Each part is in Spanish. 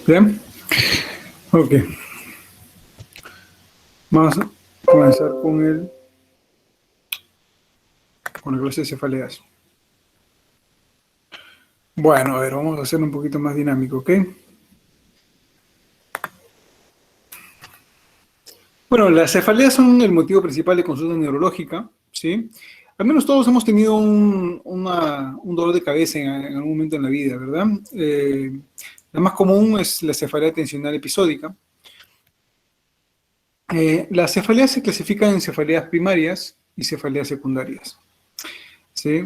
Bien, ok. Vamos a comenzar con la clase de cefaleas. Bueno, a ver, vamos a hacerlo un poquito más dinámico, ¿ok? Bueno, las cefaleas son el motivo principal de consulta neurológica, ¿sí? Al menos todos hemos tenido un dolor de cabeza en algún momento en la vida, ¿verdad? La más común es la cefalea tensional episódica. Las cefaleas se clasifican en cefaleas primarias y cefaleas secundarias, ¿sí?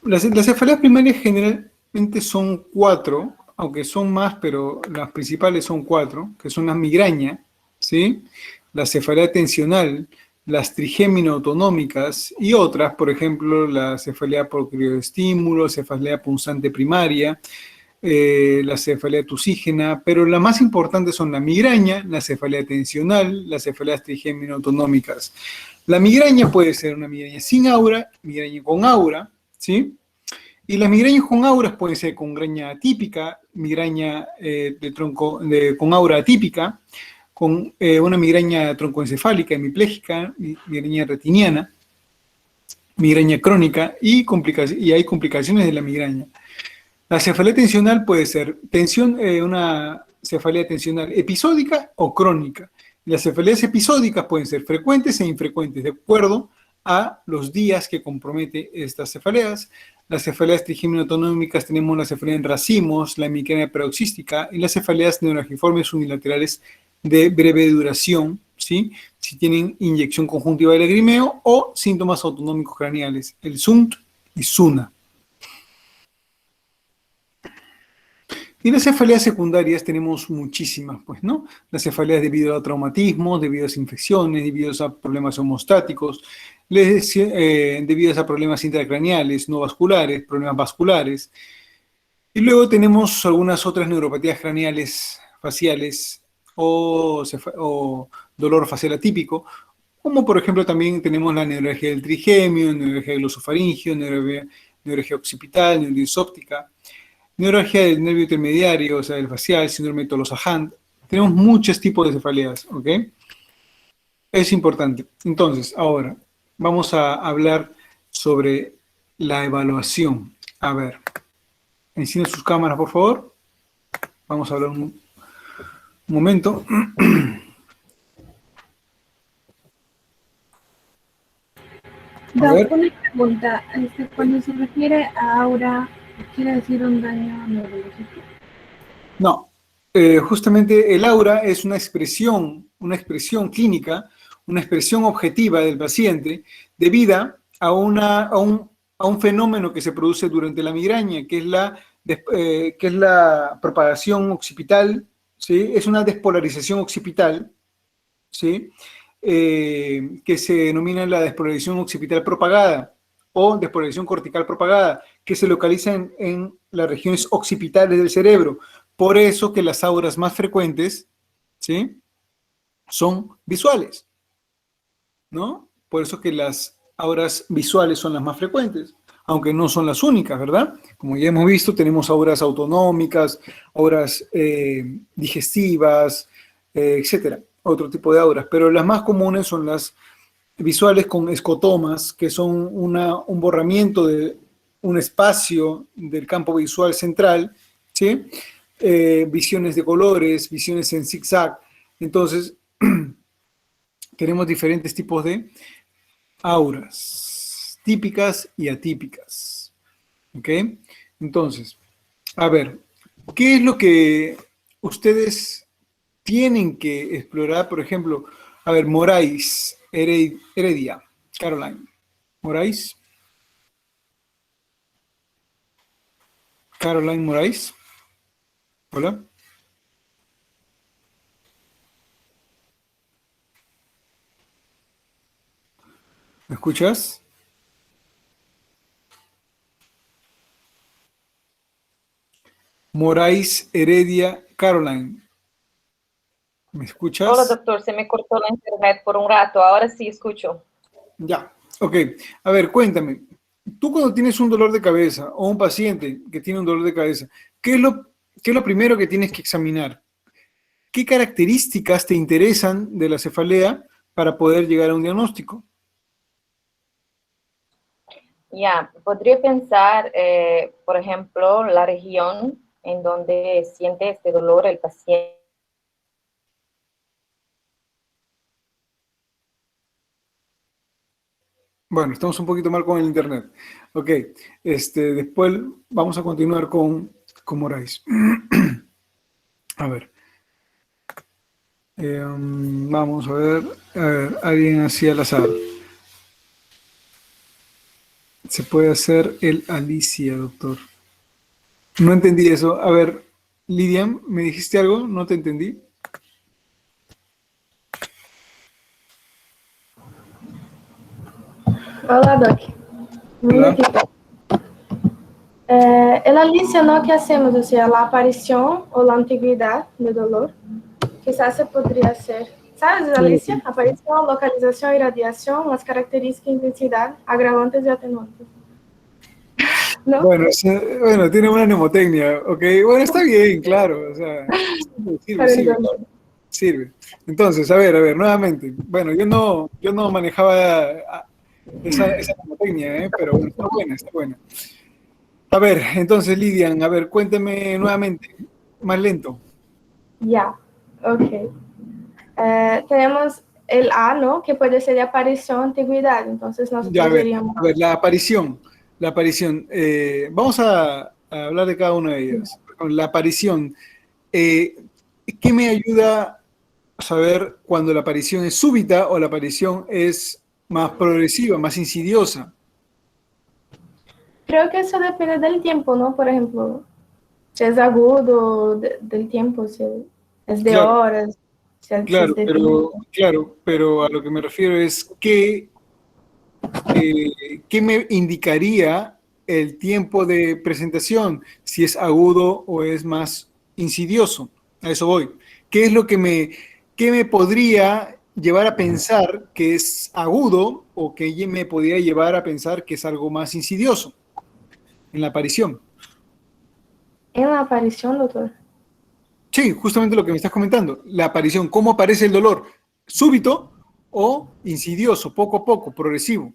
Las cefaleas primarias generalmente son 4, aunque son más, pero las principales son 4, que son la migraña, ¿sí? La cefalea tensional, las trigémino-autonómicas y otras, por ejemplo, la cefalea por crioestímulo, cefalea punzante primaria, la cefalea tusígena, pero las más importantes son la migraña, la cefalea tensional, las cefaleas trigémino-autonómicas. La migraña puede ser una migraña sin aura, migraña con aura, ¿sí? Y las migrañas con auras pueden ser con migraña atípica, migraña con aura atípica, con una migraña troncoencefálica, hemipléjica, migraña retiniana, migraña crónica y hay complicaciones de la migraña. La cefalea tensional puede ser una cefalea tensional episódica o crónica. Las cefaleas episódicas pueden ser frecuentes e infrecuentes, de acuerdo a los días que compromete estas cefaleas. Las cefaleas trigémino-autonómicas tenemos la cefalea en racimos, la migraña paroxística y las cefaleas neuralgiformes unilaterales de breve duración, ¿sí? Si tienen inyección conjuntiva de lagrimeo o síntomas autonómicos craneales, el SUNT y SUNA. Y las cefaleas secundarias tenemos muchísimas, pues, ¿no? Las cefaleas debido a traumatismos, debido a infecciones, debido a problemas hemostáticos, debido a problemas intracraneales, no vasculares, problemas vasculares. Y luego tenemos algunas otras neuropatías craneales, faciales o dolor facial atípico, como por ejemplo también tenemos la neuralgia del trigemio, neuralgia glosofaringio, neuralgia occipital, neuralgia óptica, neuralgia del nervio intermediario, o sea, del facial, síndrome de Tolosa-Hunt. Tenemos muchos tipos de cefaleas, ¿ok? Es importante. Entonces, ahora vamos a hablar sobre la evaluación. A ver, encienden sus cámaras, por favor. Vamos a hablar un momento. Doc, una pregunta. Cuando se refiere a aura, ¿quiere decir un daño neurológico? No, justamente el aura es una expresión clínica, una expresión objetiva del paciente debida a un fenómeno que se produce durante la migraña, que es la propagación occipital, ¿sí? Es una despolarización occipital, ¿sí? Que se denomina la despolarización occipital propagada o despolarización cortical propagada, que se localiza en las regiones occipitales del cerebro. Por eso que las auras más frecuentes, ¿sí?, son visuales, ¿no? Por eso que las auras visuales son las más frecuentes, aunque no son las únicas, ¿verdad? Como ya hemos visto, tenemos auras autonómicas, auras digestivas, etcétera, otro tipo de auras, pero las más comunes son las visuales con escotomas, que son un borramiento de un espacio del campo visual central, ¿sí? Visiones de colores, visiones en zigzag. Entonces, tenemos diferentes tipos de auras, típicas y atípicas. ¿Ok? Entonces, a ver, ¿qué es lo que ustedes tienen que explorar? Por ejemplo, a ver, Moraes, Heredia, Caroline. Moraes. Caroline Moraes. Hola. ¿Me escuchas? Moraes, Heredia, Caroline. ¿Me escuchas? Hola, doctor. Se me cortó la internet por un rato. Ahora sí escucho. Ya, ok. A ver, cuéntame. Tú cuando tienes un dolor de cabeza o un paciente que tiene un dolor de cabeza, ¿qué es lo ¿qué es lo primero que tienes que examinar? ¿Qué características te interesan de la cefalea para poder llegar a un diagnóstico? Ya, podría pensar, por ejemplo, la región en donde siente este dolor el paciente. Bueno, estamos un poquito mal con el internet. Ok, después vamos a continuar con Moraes. A ver. Vamos a ver, alguien así al azar. Se puede hacer el Alicia, doctor. No entendí eso. A ver, Lidian, ¿me dijiste algo? No te entendí. Hola, Doc. Un Hola. momentito. En la Alicia, ¿no? ¿Qué hacemos? O sea, la aparición o la antigüedad del dolor. Quizás se podría hacer. ¿Sabes, Alicia? Aparición, localización, irradiación, las características, intensidad, agravantes y atenuantes. ¿No? Bueno, tiene una mnemotecnia, ok. Bueno, está bien, claro. O sea, sirve. Sirve. Entonces, a ver, nuevamente. Bueno, yo no manejaba esa mnemotecnia, pero bueno, está buena. A ver, entonces, Lidian, a ver, cuénteme nuevamente, más lento. Ya, ok. Tenemos el A, ¿no? Que puede ser de aparición, antigüedad. Entonces nosotros Ya, diríamos... a ver, la aparición. Vamos a hablar de cada una de ellas. Con la aparición, ¿qué me ayuda a saber cuando la aparición es súbita o la aparición es más progresiva, más insidiosa? Creo que eso depende del tiempo, ¿no? Por ejemplo, si es agudo del tiempo, si es de Claro, horas, si es de días. pero a lo que me refiero es ¿qué me indicaría el tiempo de presentación? Si es agudo o es más insidioso. A eso voy. ¿Qué es lo qué me podría llevar a pensar que es agudo o que me podría llevar a pensar que es algo más insidioso en la aparición? En la aparición, doctor. Sí, justamente lo que me estás comentando. La aparición, ¿cómo aparece el dolor? ¿Súbito o insidioso, poco a poco, progresivo?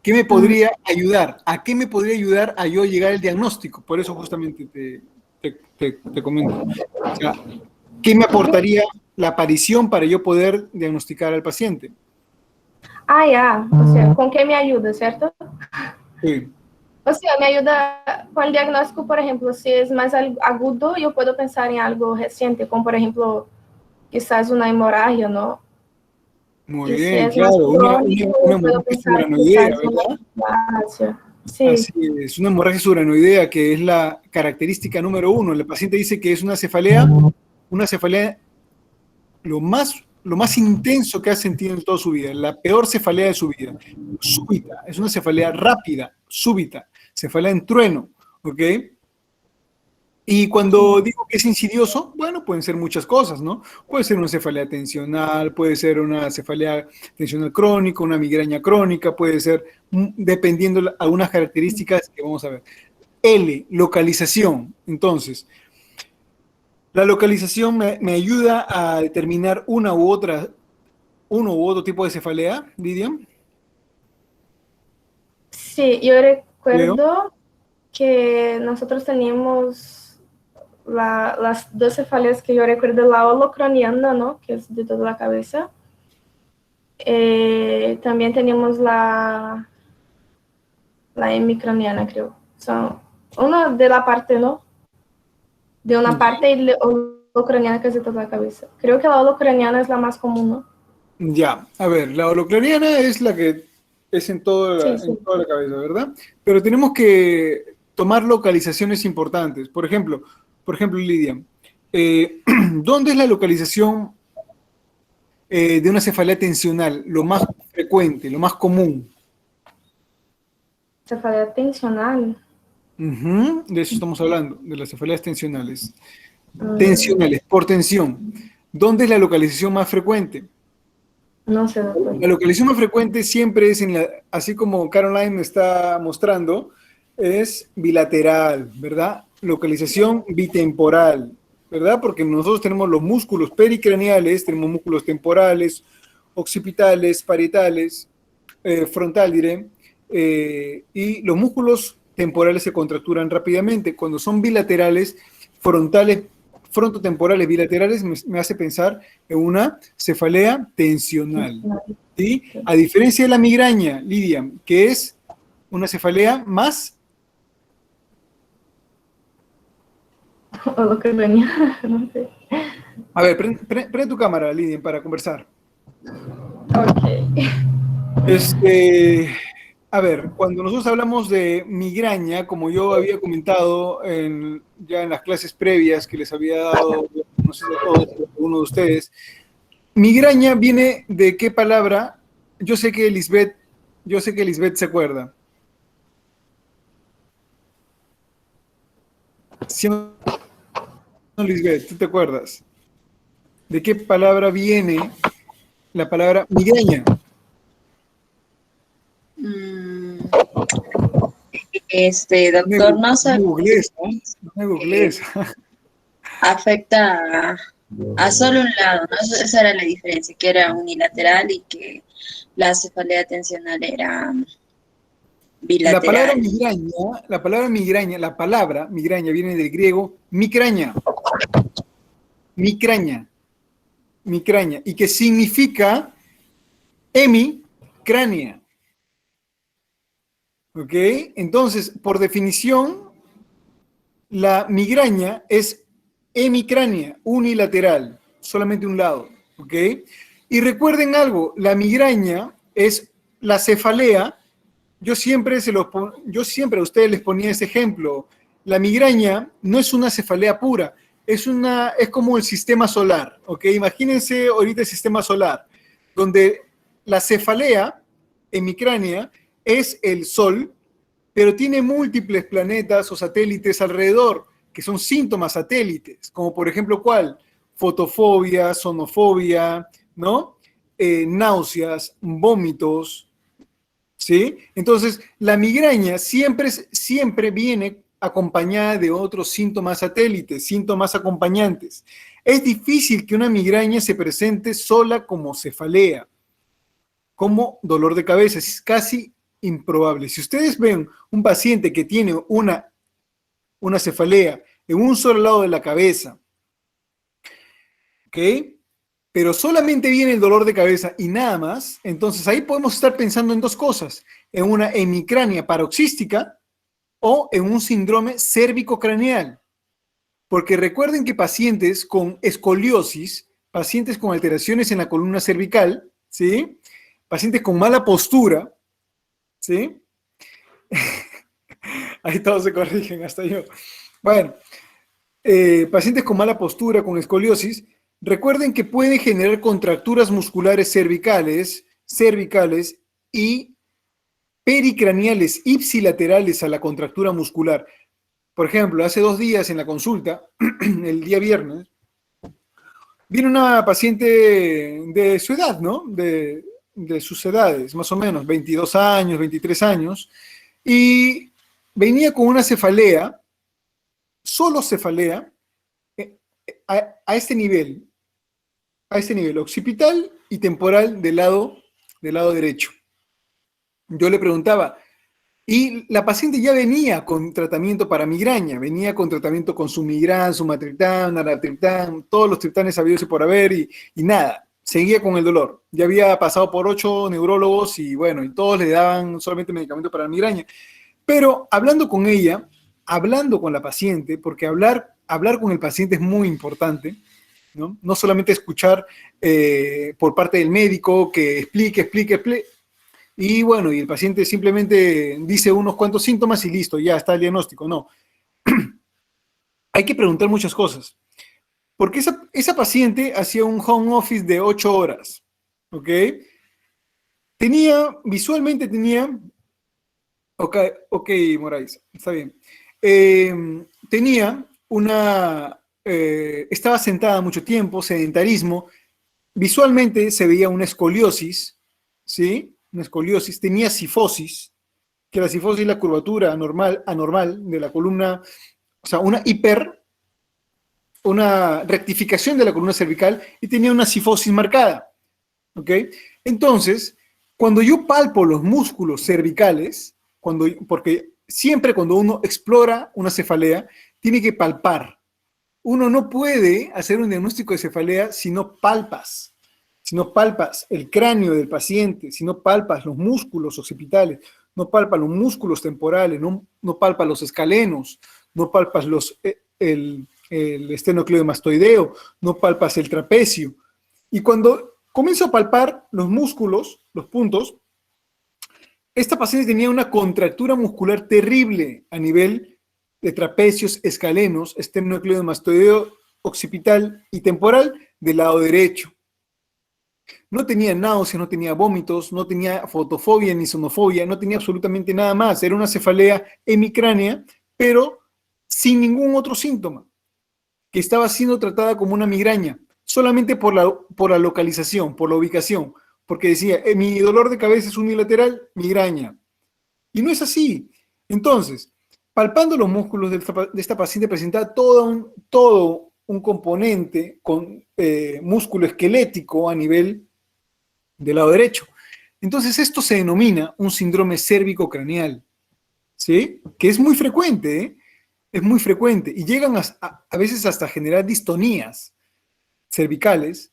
¿Qué me podría ayudar? ¿A qué me podría ayudar a yo llegar al diagnóstico? Por eso justamente te comento. O sea, ¿qué me aportaría la aparición para yo poder diagnosticar al paciente? Ah, ya. O sea, ¿con qué me ayuda, cierto? Sí, O sea, me ayuda con el diagnóstico, por ejemplo, si es más agudo, yo puedo pensar en algo reciente, como por ejemplo, quizás una hemorragia, ¿no? muy Y si bien, es más claro, crónico, una yo puedo hemorragia pensar subaranoidea, quizás en una ¿verdad? displasia. Sí, Así es, una hemorragia subaranoidea, que es la característica número uno. El paciente dice que es una cefalea lo más intenso que ha sentido en toda su vida, la peor cefalea de su vida, súbita, es una cefalea rápida, súbita, cefalea en trueno, ¿ok? Y cuando digo que es insidioso, bueno, pueden ser muchas cosas, ¿no? Puede ser una cefalea tensional, puede ser una cefalea tensional crónica, una migraña crónica, puede ser, dependiendo de algunas características que vamos a ver. L, localización. Entonces, la localización me ayuda a determinar uno u otro tipo de cefalea, Lidia. sí, yo Leo. recuerdo que nosotros teníamos las dos cefaleas que yo recuerdo, la holocroniana, ¿no? Que es de toda la cabeza. También teníamos la hemicraniana, creo. Son una de la parte, ¿no? De una parte y la holocraniana que es de toda la cabeza. Creo que la holocraniana es la más común, ¿no? Ya, a ver, la holocloriana es la que es en Sí, en sí. toda la cabeza, ¿verdad? Pero tenemos que tomar localizaciones importantes. Por ejemplo, Lidia, ¿dónde es la localización de una cefalea tensional? Lo más frecuente, lo más común. Cefalea tensional. Ujú, de eso estamos hablando, de las cefaleas tensionales. Tensionales, por tensión. ¿Dónde es la localización más frecuente? No sé, doctor. La localización más frecuente siempre es así como Caroline me está mostrando, es bilateral, ¿verdad? localización bitemporal, ¿verdad? Porque nosotros tenemos los músculos pericraneales, tenemos músculos temporales, occipitales, parietales, frontal diré, y los músculos temporales se contracturan rápidamente. Cuando son bilaterales, frontales, frontotemporales bilaterales, me hace pensar en una cefalea tensional, ¿sí? A diferencia de la migraña, Lidia, que es una cefalea más... O lo que venía, no sé. A ver, prende tu cámara, Lidia, para conversar. Ok. A ver, cuando nosotros hablamos de migraña, como yo había comentado ya en las clases previas que les había dado, no sé si a todos, a uno de ustedes, migraña viene de qué palabra. Yo sé que Lisbeth se acuerda. ¿Sí o no, Lisbeth? ¿Tú te acuerdas? ¿De qué palabra viene la palabra migraña? Doctor, no sé. No me googlees. Afecta a solo un lado, ¿no? Esa era la diferencia, que era unilateral y que la cefalea tensional era La palabra bilateral. migraña viene del griego micraña, y que significa hemicránea. ¿Ok? Entonces, por definición, la migraña es hemicránea, unilateral, solamente un lado. ¿Ok? Y recuerden algo, la migraña es la cefalea. Yo siempre a ustedes les ponía ese ejemplo. La migraña no es una cefalea pura, es como el sistema solar, ¿ok? Imagínense ahorita el sistema solar, donde la cefalea hemicránea es el Sol, pero tiene múltiples planetas o satélites alrededor, que son síntomas satélites, como por ejemplo, ¿cuál? Fotofobia, sonofobia, ¿no? Náuseas, vómitos, ¿sí? Entonces, la migraña siempre viene acompañada de otros síntomas satélites, síntomas acompañantes. Es difícil que una migraña se presente sola como cefalea, como dolor de cabeza, es casi improbable. Si ustedes ven un paciente que tiene una cefalea en un solo lado de la cabeza, ¿ok? Pero solamente viene el dolor de cabeza y nada más, entonces ahí podemos estar pensando en dos cosas, en una hemicrania paroxística o en un síndrome cérvico-craneal. Porque recuerden que pacientes con escoliosis, pacientes con alteraciones en la columna cervical, ¿sí? Pacientes con mala postura, ¿sí? Ahí todos se corrigen, hasta yo. Bueno, pacientes con mala postura, con escoliosis, recuerden que pueden generar contracturas musculares cervicales y pericraneales ipsilaterales a la contractura muscular. Por ejemplo, hace 2 días en la consulta, el día viernes, viene una paciente de su edad, ¿no? De sus edades, más o menos, 22 años, 23 años, y venía con una cefalea, solo cefalea, a este nivel, occipital y temporal del lado derecho. Yo le preguntaba, y la paciente ya venía con tratamiento para migraña, venía con tratamiento con Sumigran, Sumatriptan, Naratriptan, todos los triptanes habidos y por haber, y nada, seguía con el dolor. Ya había pasado por 8 neurólogos y bueno, y todos le daban solamente medicamento para la migraña. Pero hablando con ella, hablando con la paciente, porque hablar con el paciente es muy importante, ¿no? No solamente escuchar por parte del médico que explique, y bueno, y el paciente simplemente dice unos cuantos síntomas y listo, ya está el diagnóstico. No. Hay que preguntar muchas cosas. Porque esa paciente hacía un home office de 8 horas, ¿ok? Visualmente tenía, ok, Moraes, está bien. Tenía estaba sentada mucho tiempo, sedentarismo, visualmente se veía una escoliosis, ¿sí? Una escoliosis, tenía cifosis, que la cifosis es la curvatura anormal de la columna o sea, una rectificación de la columna cervical y tenía una cifosis marcada. ¿Ok? Entonces, cuando yo palpo los músculos cervicales, porque siempre cuando uno explora una cefalea, tiene que palpar. Uno no puede hacer un diagnóstico de cefalea si no palpas. Si no palpas el cráneo del paciente, si no palpas los músculos occipitales, no palpas los músculos temporales, no palpas los escalenos, no palpas el esternocleidomastoideo, no palpas el trapecio. Y cuando comienzo a palpar los músculos, los puntos, esta paciente tenía una contractura muscular terrible a nivel de trapecios, escalenos, esternocleidomastoideo, occipital y temporal del lado derecho. No tenía náuseas, no tenía vómitos, no tenía fotofobia ni sonofobia, no tenía absolutamente nada más. Era una cefalea hemicránea, pero sin ningún otro síntoma, que estaba siendo tratada como una migraña, solamente por la localización, por la ubicación, porque decía, mi dolor de cabeza es unilateral, migraña. Y no es así. Entonces, palpando los músculos de esta paciente presentaba todo un componente con músculo esquelético a nivel del lado derecho. Entonces, esto se denomina un síndrome cérvico-craneal, ¿sí? Que es muy frecuente, ¿eh? Es muy frecuente y llegan a veces hasta generar distonías cervicales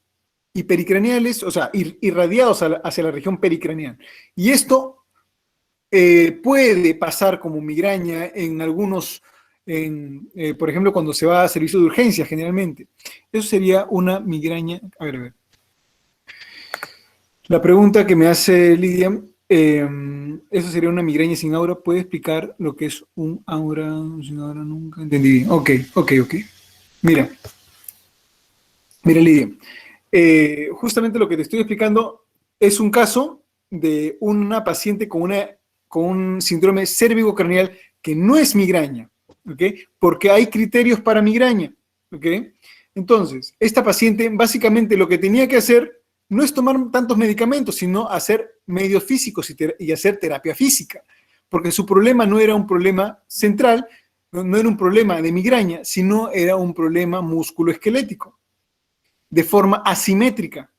y pericraneales, o sea, irradiados hacia la región pericraneal. Y esto puede pasar como migraña en algunos, por ejemplo, cuando se va a servicio de urgencia generalmente. Eso sería una migraña. A ver. La pregunta que me hace Lidia, eso sería una migraña sin aura. ¿Puede explicar lo que es un aura sin aura? Nunca entendí. Ok. Mira, Lidia. Justamente lo que te estoy explicando es un caso de una paciente con un síndrome cérvico-craneal que no es migraña, ¿ok? Porque hay criterios para migraña, ¿ok? Entonces, esta paciente básicamente lo que tenía que hacer no es tomar tantos medicamentos, sino hacer medios físicos y hacer terapia física, porque su problema no era un problema central, no era un problema de migraña, sino era un problema musculoesquelético, de forma asimétrica,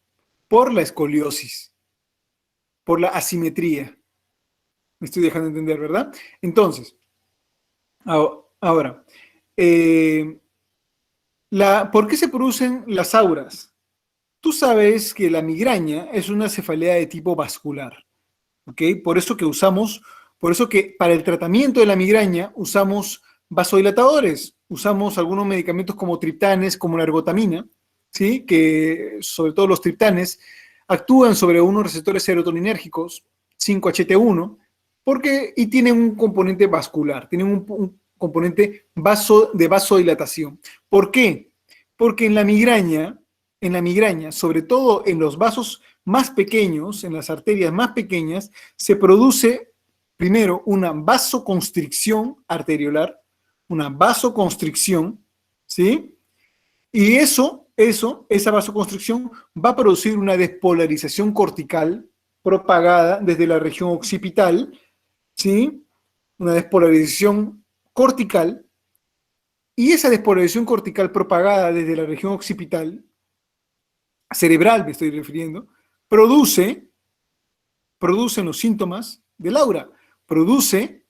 por la escoliosis, por la asimetría. Me estoy dejando entender, ¿verdad? Entonces, ahora, ¿por qué se producen las auras? Tú sabes que la migraña es una cefalea de tipo vascular, ¿ok? Por eso que para el tratamiento de la migraña usamos vasodilatadores, usamos algunos medicamentos como triptanes, como la ergotamina, ¿sí? Que sobre todo los triptanes actúan sobre unos receptores serotoninérgicos, 5-HT1, y tienen un componente vascular, tienen un componente de vasodilatación. ¿Por qué? Porque en la migraña, sobre todo en los vasos más pequeños, en las arterias más pequeñas, se produce primero una vasoconstricción arteriolar, una vasoconstricción, ¿sí? Y esa vasoconstricción va a producir una despolarización cortical propagada desde la región occipital, ¿sí? Una despolarización cortical, y esa despolarización cortical propagada desde la región occipital, cerebral me estoy refiriendo, producen los síntomas del aura, produce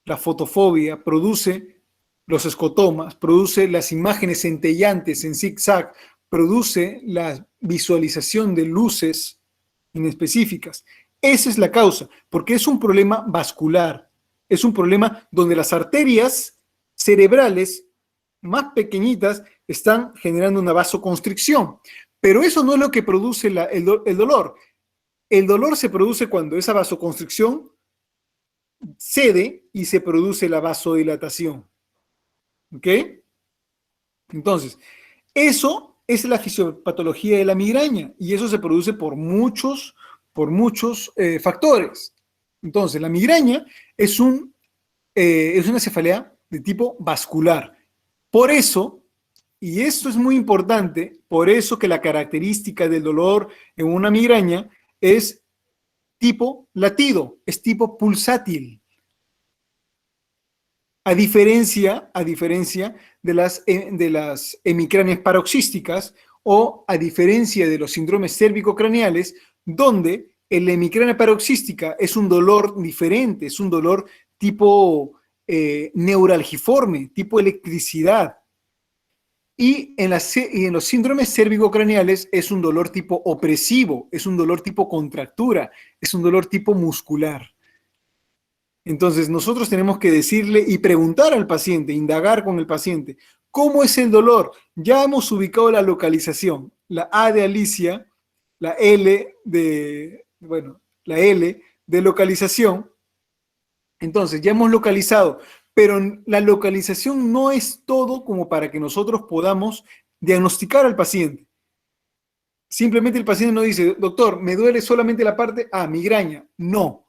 la fotofobia, produce los escotomas, produce las imágenes centellantes en zigzag, produce la visualización de luces inespecíficas. Esa es la causa, porque es un problema vascular, es un problema donde las arterias cerebrales más pequeñitas están generando una vasoconstricción. Pero eso no es lo que produce el dolor. El dolor se produce cuando esa vasoconstricción cede y se produce la vasodilatación. ¿Ok? Entonces, eso es la fisiopatología de la migraña y eso se produce por muchos factores. Entonces, la migraña es una cefalea de tipo vascular. Por eso, y esto es muy importante, por eso que la característica del dolor en una migraña es tipo latido, es tipo pulsátil. A diferencia de las hemicráneas paroxísticas o a diferencia de los síndromes cérvico-craneales, donde la hemicrania paroxística es un dolor diferente, es un dolor tipo neuralgiforme, tipo electricidad. Y en los síndromes cérvico-craneales es un dolor tipo opresivo, es un dolor tipo contractura, es un dolor tipo muscular. Entonces nosotros tenemos que decirle y preguntar al paciente, indagar con el paciente, ¿cómo es el dolor? Ya hemos ubicado la localización, la A de Alicia, la L de localización. Entonces ya hemos localizado, pero la localización no es todo como para que nosotros podamos diagnosticar al paciente. Simplemente el paciente no dice, doctor, me duele solamente la parte A, migraña. No.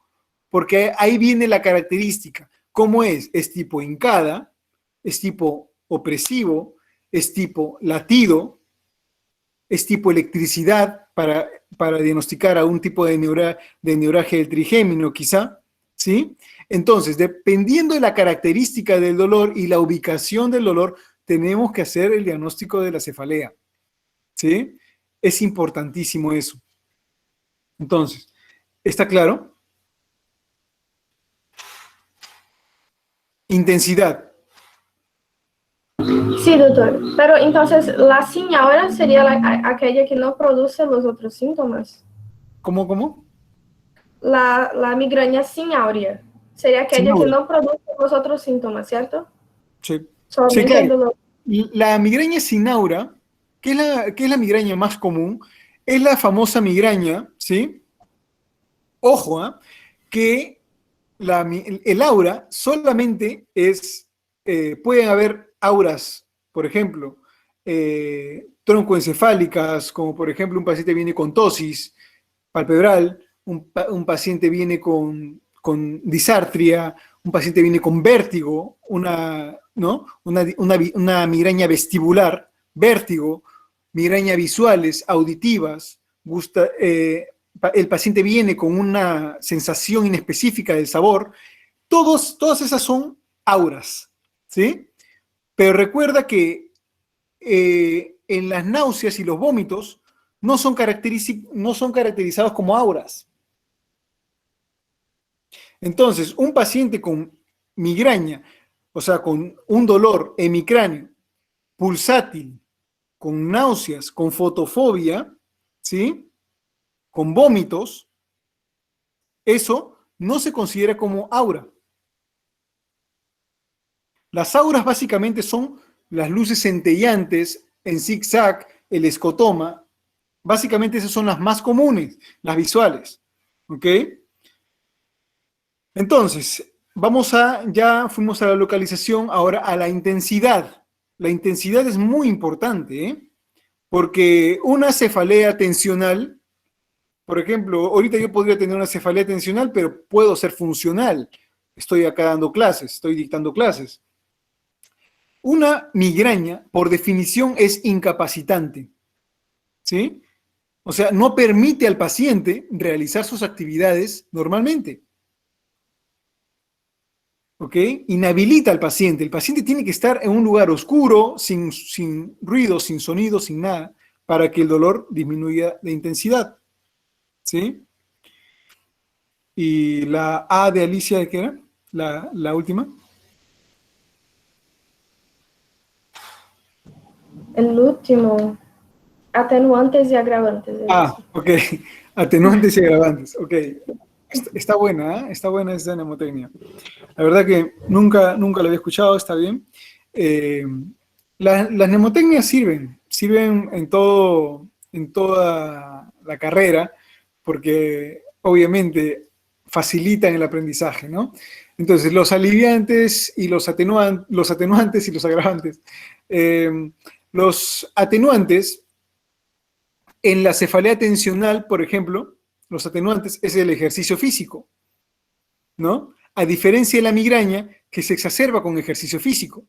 Porque ahí viene la característica. ¿Cómo es? Es tipo hincada, es tipo opresivo, es tipo latido, es tipo electricidad para diagnosticar a un tipo de neuralgia del trigémino quizá, ¿sí? Entonces, dependiendo de la característica del dolor y la ubicación del dolor, tenemos que hacer el diagnóstico de la cefalea, ¿sí? Es importantísimo eso. Entonces, ¿está claro? Intensidad. Sí, doctor. Pero entonces, la sin aura sería aquella que no produce los otros síntomas. ¿Cómo? La migraña sin áurea sería aquella Sin que aura. no produce los otros síntomas, ¿cierto? Sí. Solamente Sí, claro. el dolor. La migraña sin aura, que es la migraña más común, es la famosa migraña, ¿sí? Ojo, que el aura solamente pueden haber auras, por ejemplo, troncoencefálicas, como por ejemplo un paciente viene con tosis palpebral, un paciente viene con disartria, un paciente viene con vértigo, una migraña vestibular, vértigo, migraña visuales, auditivas, el paciente viene con una sensación inespecífica del sabor, todas esas son auras, ¿sí? Pero recuerda que en las náuseas y los vómitos no son caracterizados como auras. Entonces, un paciente con migraña, o sea, con un dolor hemicráneo, pulsátil, con náuseas, con fotofobia, ¿sí? Con vómitos, eso no se considera como aura. Las auras básicamente son las luces centellantes en zigzag, el escotoma. Básicamente esas son las más comunes, las visuales. ¿Ok? Entonces, ya fuimos a la localización, ahora a la intensidad. La intensidad es muy importante, ¿eh? Porque una cefalea tensional, por ejemplo, ahorita yo podría tener una cefalea tensional, pero puedo ser funcional. Estoy acá dando clases, estoy dictando clases. Una migraña, por definición, es incapacitante, ¿sí? O sea, no permite al paciente realizar sus actividades normalmente. ¿Ok? Inhabilita al paciente. El paciente tiene que estar en un lugar oscuro, sin ruido, sin sonido, sin nada, para que el dolor disminuya de intensidad. ¿Sí? Y la A de Alicia, ¿de qué era? La última. El último, atenuantes y agravantes. Ok. Atenuantes y agravantes. Ok. Está buena, ¿eh? Está buena esa mnemotecnia. La verdad que nunca la había escuchado, está bien. Las mnemotecnias sirven en toda la carrera, porque obviamente facilitan el aprendizaje, ¿no? Entonces, los aliviantes y los atenuantes y los agravantes. Los atenuantes, en la cefalea tensional, por ejemplo, los atenuantes es el ejercicio físico, ¿no? A diferencia de la migraña, que se exacerba con ejercicio físico.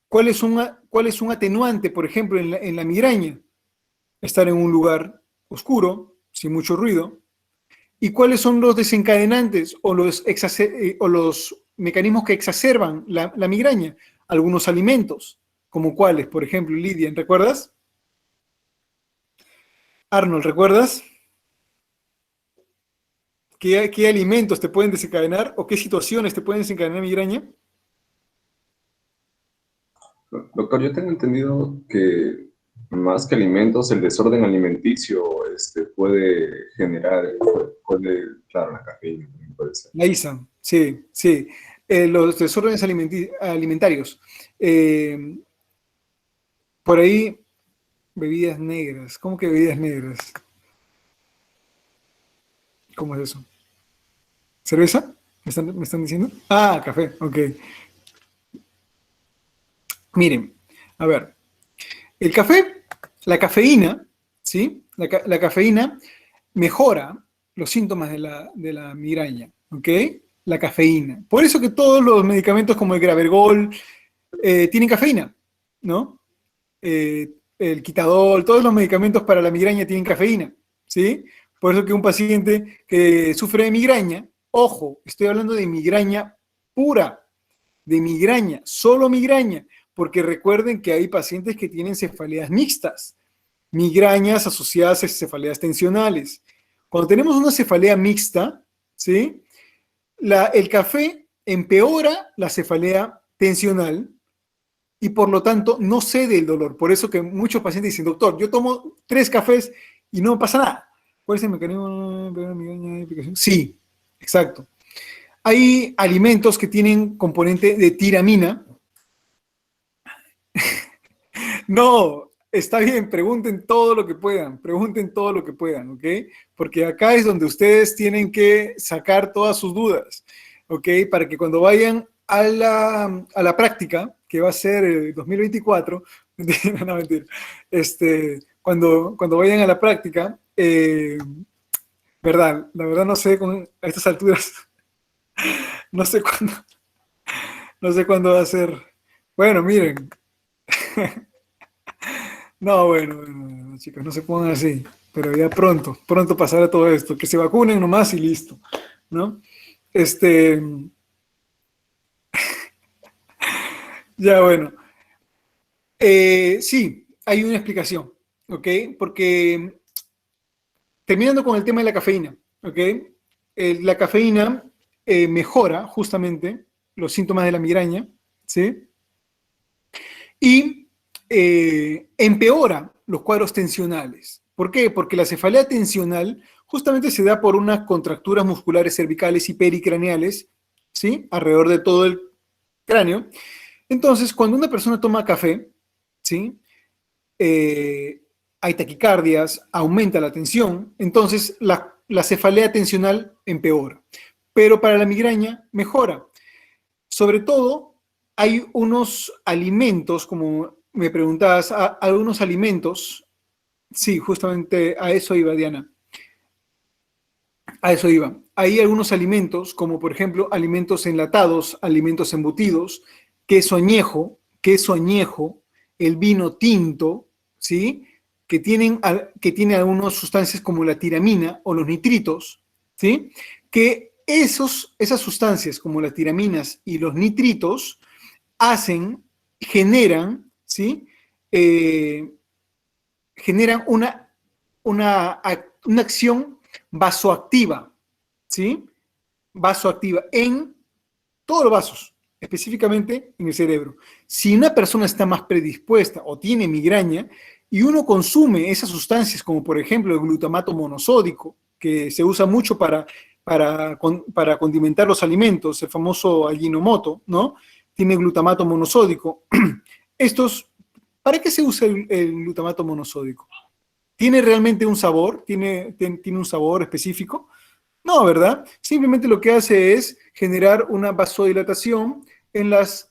¿Cuál es un atenuante, por ejemplo, en la migraña? Estar en un lugar oscuro, sin mucho ruido. ¿Y cuáles son los desencadenantes o los mecanismos que exacerban la migraña. Algunos alimentos, como cuáles, por ejemplo, Lidia, ¿recuerdas? Arnold, ¿recuerdas? ¿Qué alimentos te pueden desencadenar o qué situaciones te pueden desencadenar migraña? Doctor, yo tengo entendido que más que alimentos, el desorden alimenticio puede generar, claro, la cafeína también puede ser. La ISA, sí, sí. Los desórdenes alimentarios. Por ahí, bebidas negras. ¿Cómo que bebidas negras? ¿Cómo es eso? ¿Cerveza? ¿Me están diciendo? Ah, café, ok. Miren, a ver. El café, la cafeína, ¿sí? La cafeína mejora los síntomas de la migraña, ¿ok? La cafeína. Por eso que todos los medicamentos como el Gravergol tienen cafeína, ¿no? El Quitadol, todos los medicamentos para la migraña tienen cafeína, ¿sí? Por eso que un paciente que sufre de migraña, ojo, estoy hablando de migraña pura, de migraña, solo migraña, porque recuerden que hay pacientes que tienen cefaleas mixtas, migrañas asociadas a cefaleas tensionales. Cuando tenemos una cefalea mixta, ¿sí? El café empeora la cefalea tensional y por lo tanto no cede el dolor. Por eso que muchos pacientes dicen, doctor, yo tomo 3 cafés y no pasa nada. ¿Cuál es el mecanismo de migraña de aplicación? Sí, exacto. Hay alimentos que tienen componente de tiramina. No, está bien, pregunten todo lo que puedan, ¿ok? Porque acá es donde ustedes tienen que sacar todas sus dudas, ¿ok? Para que cuando vayan a la práctica, que va a ser el 2024, no, mentira, cuando vayan a la práctica, la verdad no sé, a estas alturas, no sé cuándo va a ser. Bueno, miren. No, bueno, chicos, no se pongan así, pero ya pronto pasará todo esto, que se vacunen nomás y listo, ¿no? Ya bueno, sí, hay una explicación, ¿ok? Porque terminando con el tema de la cafeína, ¿ok? La cafeína mejora justamente los síntomas de la migraña, ¿sí? Y empeora los cuadros tensionales. ¿Por qué? Porque la cefalea tensional justamente se da por unas contracturas musculares cervicales y pericraneales, ¿sí? Alrededor de todo el cráneo. Entonces, cuando una persona toma café, ¿sí? Hay taquicardias, aumenta la tensión, entonces la cefalea tensional empeora. Pero para la migraña mejora. Sobre todo, hay unos alimentos, como me preguntabas, algunos alimentos, sí, justamente a eso iba, Diana, a eso iba. Hay algunos alimentos, como por ejemplo alimentos enlatados, alimentos embutidos, queso añejo, el vino tinto, ¿sí? Que tienen algunas sustancias como la tiramina o los nitritos, ¿sí? Que esas sustancias como las tiraminas y los nitritos generan, ¿sí? Generan una acción vasoactiva, ¿sí? Vasoactiva en todos los vasos, específicamente en el cerebro. Si una persona está más predispuesta o tiene migraña y uno consume esas sustancias, como por ejemplo el glutamato monosódico, que se usa mucho para condimentar los alimentos, el famoso Ajinomoto, ¿no? Tiene glutamato monosódico. ¿Para qué se usa el glutamato monosódico? ¿Tiene realmente un sabor? ¿Tiene un sabor específico? No, ¿verdad? Simplemente lo que hace es generar una vasodilatación en la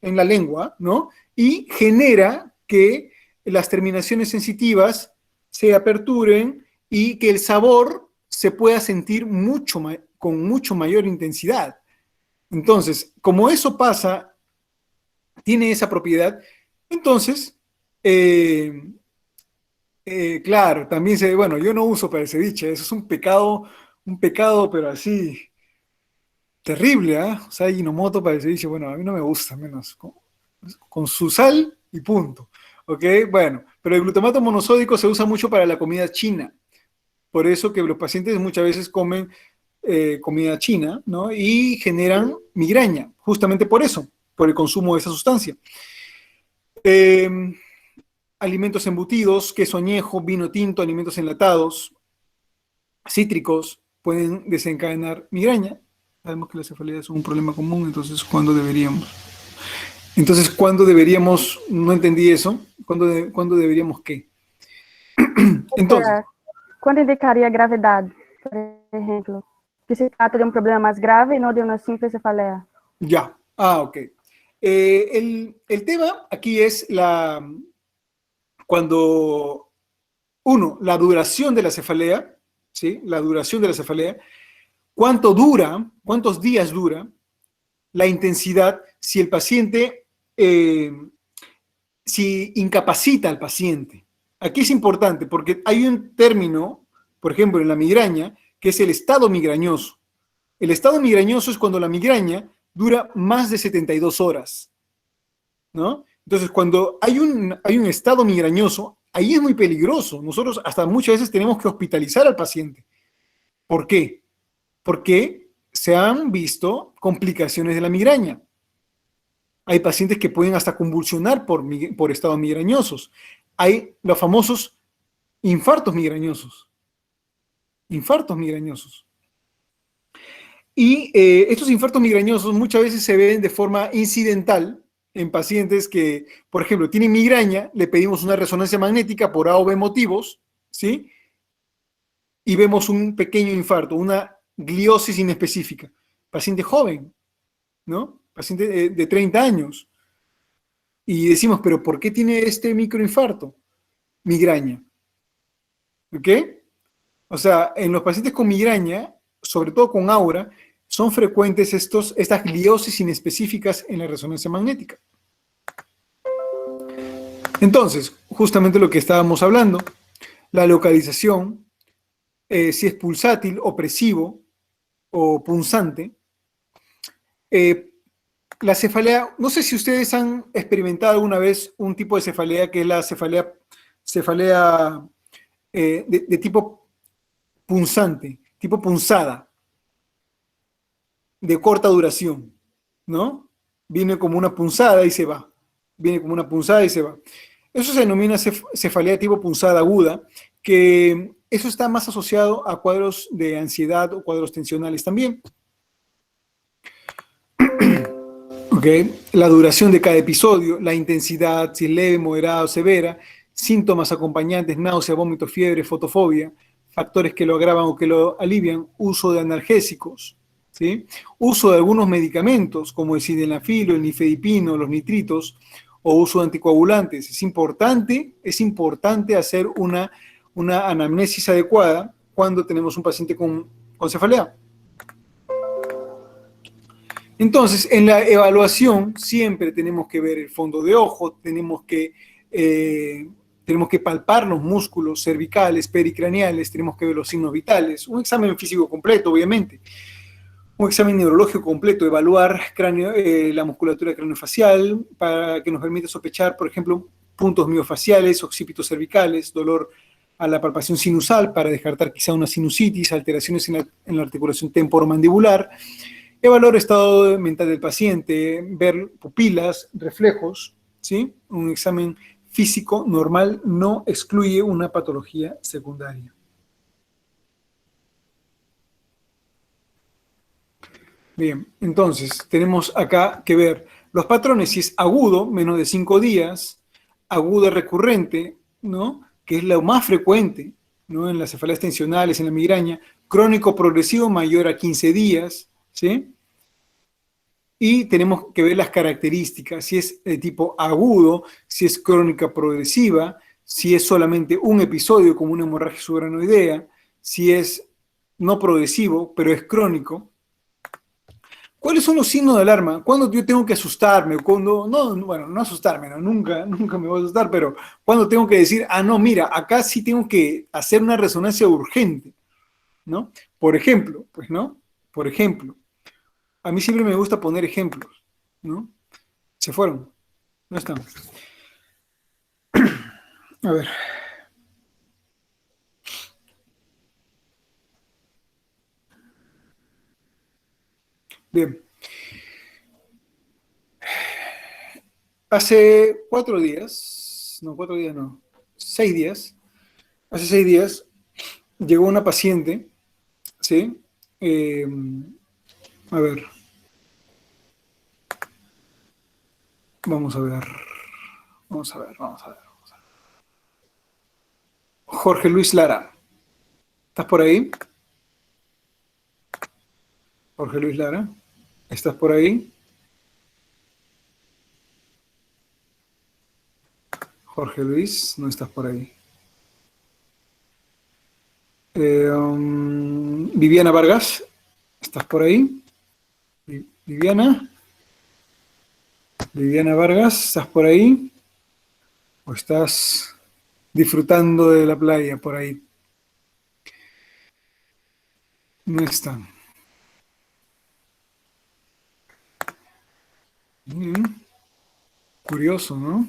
lengua, ¿no? Y genera que las terminaciones sensitivas se aperturen y que el sabor se pueda sentir con mucho mayor intensidad. Entonces, como eso pasa, tiene esa propiedad, entonces, claro, bueno, yo no uso para el ceviche, eso es un pecado, pero así, terrible, ¿ah? O sea, Ajinomoto para el ceviche, bueno, a mí no me gusta, menos con su sal y punto. ¿Ok? Bueno, pero el glutamato monosódico se usa mucho para la comida china. Por eso que los pacientes muchas veces comen comida china, ¿no? Y generan migraña, justamente por eso, por el consumo de esa sustancia. Alimentos embutidos, queso añejo, vino tinto, alimentos enlatados, cítricos, pueden desencadenar migraña. Sabemos que la cefalea es un problema común, entonces, ¿cuándo deberíamos? No entendí eso, ¿cuándo deberíamos qué? Entonces, ¿Cuándo indicaría gravedad, por ejemplo? Que se trata de un problema más grave y no de una simple cefalea. ya, ok. El tema aquí es cuando, la duración de la cefalea, ¿sí? La duración de la cefalea, cuánto dura, cuántos días dura, la intensidad, si el paciente, si incapacita al paciente. Aquí es importante porque hay un término, por ejemplo, en la migraña, que es el estado migrañoso. El estado migrañoso es cuando la migraña dura más de 72 horas, ¿no? Entonces, cuando hay un estado migrañoso, ahí es muy peligroso. Nosotros hasta muchas veces tenemos que hospitalizar al paciente. ¿Por qué? Porque se han visto complicaciones de la migraña. Hay pacientes que pueden hasta convulsionar por estados migrañosos. Hay los famosos infartos migrañosos. Infartos migrañosos. Y estos infartos migrañosos muchas veces se ven de forma incidental en pacientes que, por ejemplo, tienen migraña, le pedimos una resonancia magnética por A o B motivos, ¿sí? Y vemos un pequeño infarto, una gliosis inespecífica. Paciente joven, ¿no? Paciente de 30 años. Y decimos, ¿pero por qué tiene este microinfarto? Migraña. ¿Ok? O sea, en los pacientes con migraña, sobre todo con aura, son frecuentes estas gliosis inespecíficas en la resonancia magnética. Entonces, justamente lo que estábamos hablando, la localización, si es pulsátil, opresivo o punzante. La cefalea, no sé si ustedes han experimentado alguna vez un tipo de cefalea que es la cefalea de tipo punzante, tipo punzada, de corta duración, ¿no? Viene como una punzada y se va. Viene como una punzada y se va. Eso se denomina cefalea tipo punzada aguda, que eso está más asociado a cuadros de ansiedad o cuadros tensionales también. Okay. La duración de cada episodio, la intensidad, si es leve, moderada o severa, síntomas acompañantes, náusea, vómito, fiebre, fotofobia, factores que lo agravan o que lo alivian, uso de analgésicos, ¿sí? Uso de algunos medicamentos como el sildenafil, el nifedipino, los nitritos, o uso de anticoagulantes. Es importante hacer una anamnesis adecuada cuando tenemos un paciente con cefalea. Entonces, en la evaluación siempre tenemos que ver el fondo de ojo, tenemos que palpar los músculos cervicales, pericraneales, tenemos que ver los signos vitales, un examen físico completo, obviamente, un examen neurológico completo, evaluar la musculatura craneofacial para que nos permita sospechar, por ejemplo, puntos miofaciales, occipitos cervicales, dolor a la palpación sinusal para descartar quizá una sinusitis, alteraciones en la articulación temporomandibular. Evaluar el estado mental del paciente, ver pupilas, reflejos, ¿sí? Un examen físico normal no excluye una patología secundaria. Bien, entonces tenemos acá que ver los patrones, si es agudo, menos de 5 días, agudo recurrente, ¿no? Que es lo más frecuente, ¿no? En las cefaleas tensionales, en la migraña, crónico progresivo mayor a 15 días, ¿sí? Y tenemos que ver las características, si es de tipo agudo, si es crónica progresiva, si es solamente un episodio como una hemorragia subarachnoidea, si es no progresivo, pero es crónico. ¿Cuáles son los signos de alarma? ¿Cuándo yo tengo que asustarme? No asustarme, ¿no? Nunca me voy a asustar, pero ¿cuándo tengo que decir, no, mira, acá sí tengo que hacer una resonancia urgente, ¿no? Por ejemplo, A mí siempre me gusta poner ejemplos, ¿no? Se fueron, no están. A ver. Bien. Hace 4 días, no, 4 días no, 6 días, hace 6 días llegó una paciente, ¿sí? A ver, vamos a ver. Jorge Luis Lara, ¿estás por ahí? Jorge Luis Lara, ¿estás por ahí? Jorge Luis, no estás por ahí. Viviana Vargas, ¿estás por ahí? Viviana Vargas, ¿estás por ahí? ¿O estás disfrutando de la playa por ahí? No están. Curioso, ¿no?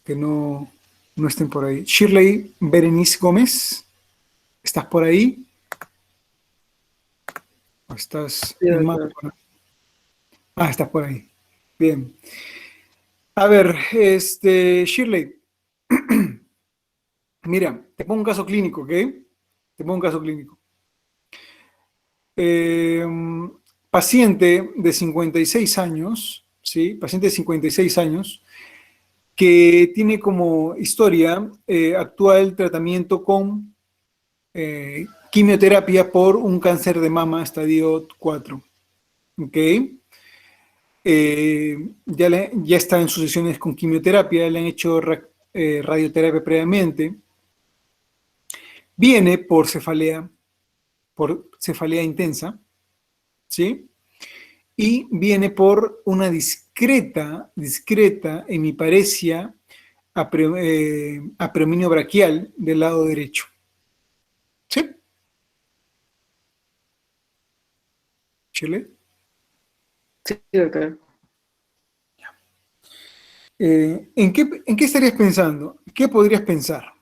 Que no estén por ahí. Shirley Berenice Gómez, ¿estás por ahí? ¿O estás en mapa? Ah, estás por ahí. Bien. A ver, Shirley. Mira, te pongo un caso clínico, ¿ok? Te pongo un caso clínico. Paciente de 56 años, ¿sí? Paciente de 56 años, que tiene como historia actual tratamiento con quimioterapia por un cáncer de mama estadio 4. ¿Ok? Ya está en sus sesiones con quimioterapia, le han hecho radioterapia previamente. Viene por cefalea intensa, ¿sí? Y viene por una discreta hemiparesia apreominio braquial del lado derecho. ¿Sí? ¿Chile? Sí, doctor. ¿En qué estarías pensando? ¿Qué podrías pensar?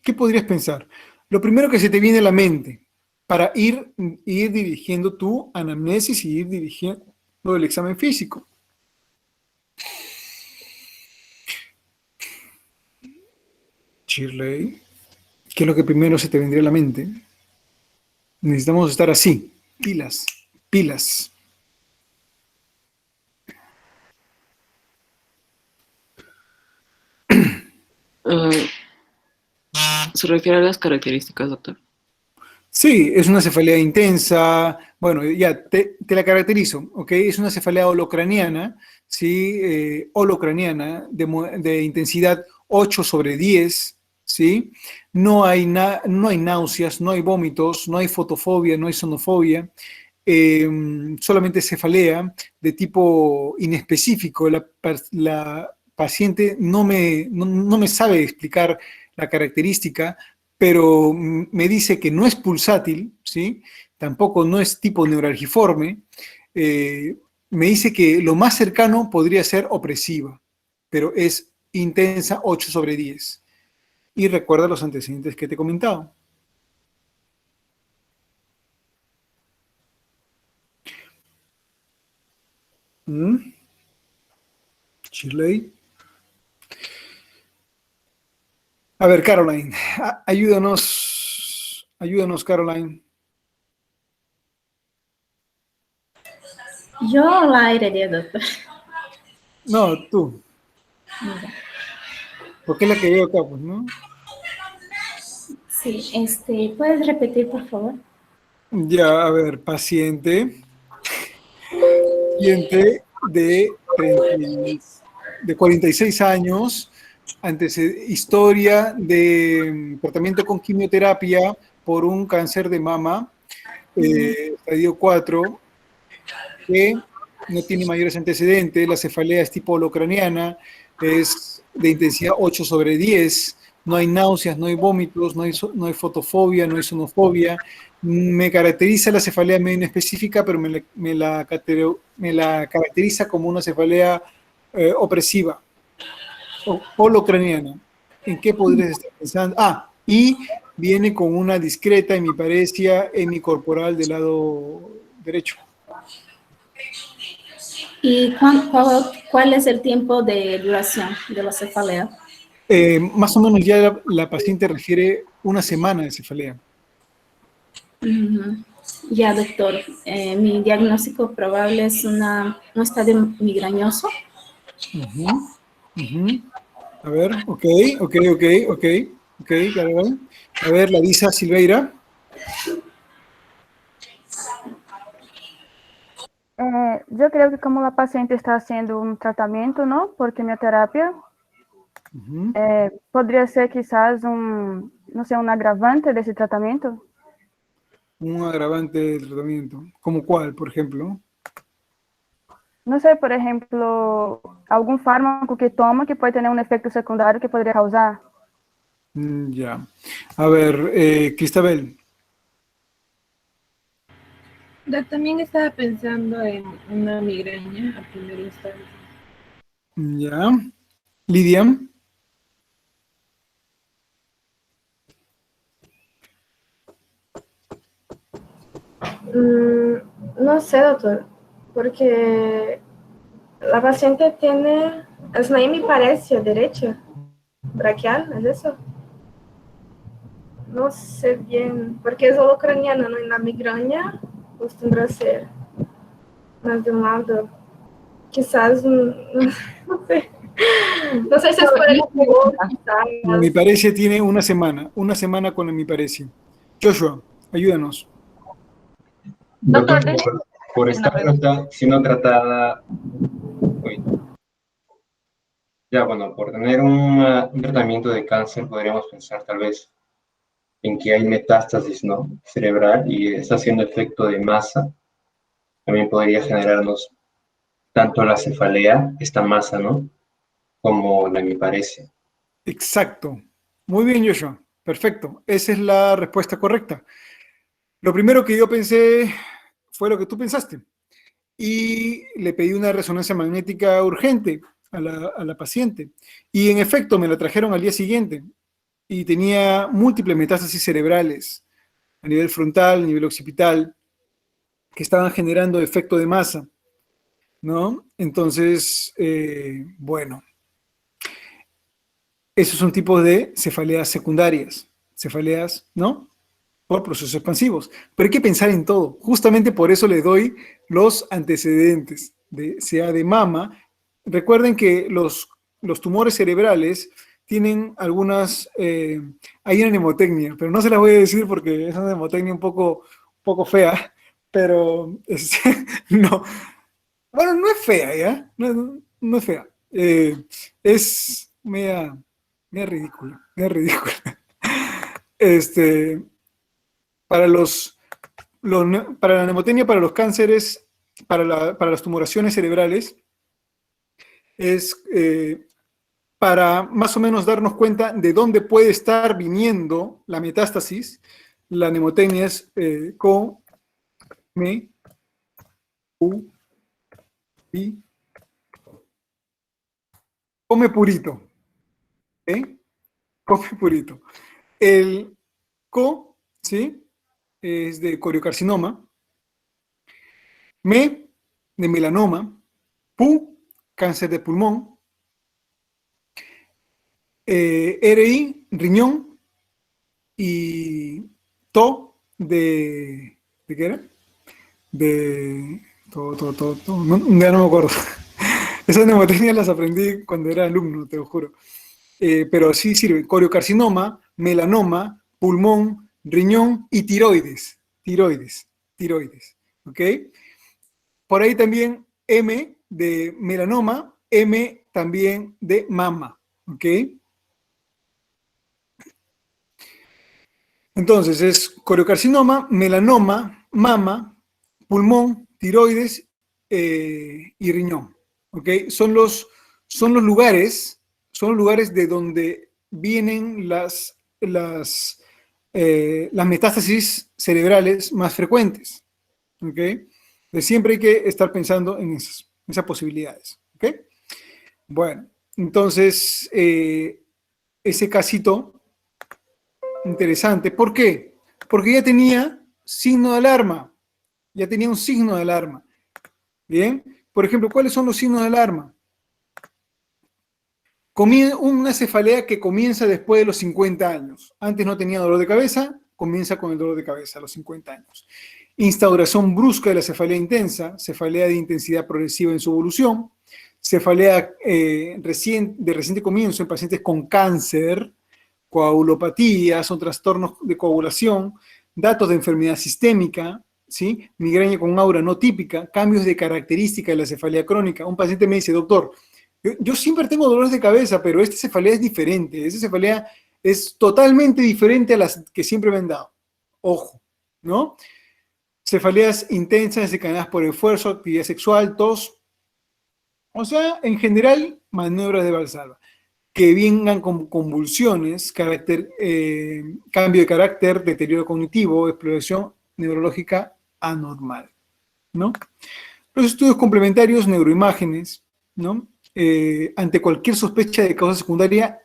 ¿Qué podrías pensar? Lo primero que se te viene a la mente para ir dirigiendo tu anamnesis y ir dirigiendo el examen físico. Shirley, ¿qué es lo que primero se te vendría a la mente? Necesitamos estar así, pilas. ¿Se refiere a las características, doctor? Sí, es una cefalea intensa. Bueno, ya te la caracterizo, ¿ok? Es una cefalea holocraniana, ¿sí? Holocraniana de intensidad 8/10, ¿sí? No hay náuseas, no hay vómitos, no hay fotofobia, no hay sonofobia. Solamente cefalea de tipo inespecífico. La paciente no me sabe explicar la característica, pero me dice que no es pulsátil, ¿sí? Tampoco no es tipo neuralgiforme. Me dice que lo más cercano podría ser opresiva, pero es intensa 8/10. Y recuerda los antecedentes que te he comentado. Shirley. A ver, Caroline, ayúdanos, Caroline. Yo la heredé, doctor. No, tú. ¿Por qué la que veo acá, pues, no? Sí, ¿puedes repetir, por favor? Ya, a ver, paciente de 46 años, historia de tratamiento con quimioterapia por un cáncer de mama, estadio 4, que no tiene mayores antecedentes, la cefalea es tipo holocraniana, es de intensidad 8/10, no hay náuseas, no hay vómitos, no hay fotofobia, no hay sonofobia, me caracteriza la cefalea medio específica, pero me la caracteriza como una cefalea opresiva o holocraniana. ¿En qué podrías estar pensando? Ah, y viene con una discreta hemiparesia hemicorporal del lado derecho. ¿Y cuál es el tiempo de duración de la cefalea? Más o menos ya la paciente refiere una semana de cefalea. Ujú. Ya, doctor. Mi diagnóstico probable es un estadio migrañoso. A ver, ok, claro. A ver, Larisa Silveira. Yo creo que como la paciente está haciendo un tratamiento, ¿no? Por quimioterapia, podría ser quizás no sé, un agravante de ese tratamiento. Un agravante del tratamiento. ¿Como cuál, por ejemplo? No sé, por ejemplo, algún fármaco que toma que puede tener un efecto secundario que podría causar. Ya. A ver, Cristabel. También estaba pensando en una migraña a primera instancia. Ya. Lidia. No sé, doctor, porque la paciente tiene, es una hemiparesia derecha, braquial, ¿es eso? No sé bien, porque es holocraniana, ¿no? En la migraña acostumbra a ser más de un lado. Quizás, no sé. No sé si es por el jugo, quizás. La hemiparesia tiene una semana con la hemiparesia. Joshua, ayúdanos. Doctor, por estar siendo tratada, ya bueno, por tener un tratamiento de cáncer, podríamos pensar tal vez en que hay metástasis, ¿no? Cerebral y está haciendo efecto de masa. También podría generarnos tanto la cefalea, esta masa, ¿no? Como la hemiparesia. Exacto. Muy bien, Joshua. Perfecto. Esa es la respuesta correcta. Lo primero que yo pensé fue lo que tú pensaste. Y le pedí una resonancia magnética urgente a la paciente. Y en efecto, me la trajeron al día siguiente. Y tenía múltiples metástasis cerebrales a nivel frontal, a nivel occipital, que estaban generando efecto de masa, ¿no? Entonces, bueno, esos son tipos de cefaleas secundarias, cefaleas, ¿no? Por procesos expansivos. Pero hay que pensar en todo. Justamente por eso le doy los antecedentes, sea de mama. Recuerden que los tumores cerebrales tienen algunas, hay una mnemotecnia, pero no se las voy a decir porque es una mnemotecnia un poco fea, pero no. Bueno, no es fea, ¿ya? No es fea. Es media ridícula, media ridícula. Para para la mnemotecnia, para los cánceres, para las tumoraciones cerebrales, es para más o menos darnos cuenta de dónde puede estar viniendo la metástasis. La mnemotecnia es co, me, u, i, come purito. Come purito. El co, ¿sí? Es de coriocarcinoma. Me, de melanoma. Pu, cáncer de pulmón. RI, riñón. Y TO, ¿de qué era? Ya no me acuerdo. Esas mnemotecnias las aprendí cuando era alumno, te lo juro. Pero sí sirve. Coriocarcinoma, melanoma, pulmón, riñón y tiroides. Tiroides. ¿Ok? Por ahí también M de melanoma, M también de mama. ¿Ok? Entonces es coriocarcinoma, melanoma, mama, pulmón, tiroides y riñón. ¿Ok? Son los lugares de donde vienen las metástasis cerebrales más frecuentes. ¿Ok? Entonces, siempre hay que estar pensando en esas posibilidades. ¿Ok? Bueno, entonces, ese casito interesante. ¿Por qué? Porque ya tenía signo de alarma. Ya tenía un signo de alarma. Bien. Por ejemplo, ¿cuáles son los signos de alarma? Una cefalea que comienza después de los 50 años. Antes no tenía dolor de cabeza, comienza con el dolor de cabeza a los 50 años. Instauración brusca de la cefalea intensa, cefalea de intensidad progresiva en su evolución, cefalea de reciente comienzo en pacientes con cáncer, coagulopatías o trastornos de coagulación, datos de enfermedad sistémica, ¿sí? Migraña con aura no típica, cambios de característica de la cefalea crónica. Un paciente me dice, doctor, yo siempre tengo dolores de cabeza, pero esta cefalea es diferente. Esta cefalea es totalmente diferente a las que siempre me han dado. Ojo, ¿no? Cefaleas intensas desencadenadas por esfuerzo, actividad sexual, tos. O sea, en general, maniobras de Valsalva. Que vengan con convulsiones, cambio de carácter, deterioro cognitivo, exploración neurológica anormal, ¿no? Los estudios complementarios, neuroimágenes, ¿no? Ante cualquier sospecha de causa secundaria,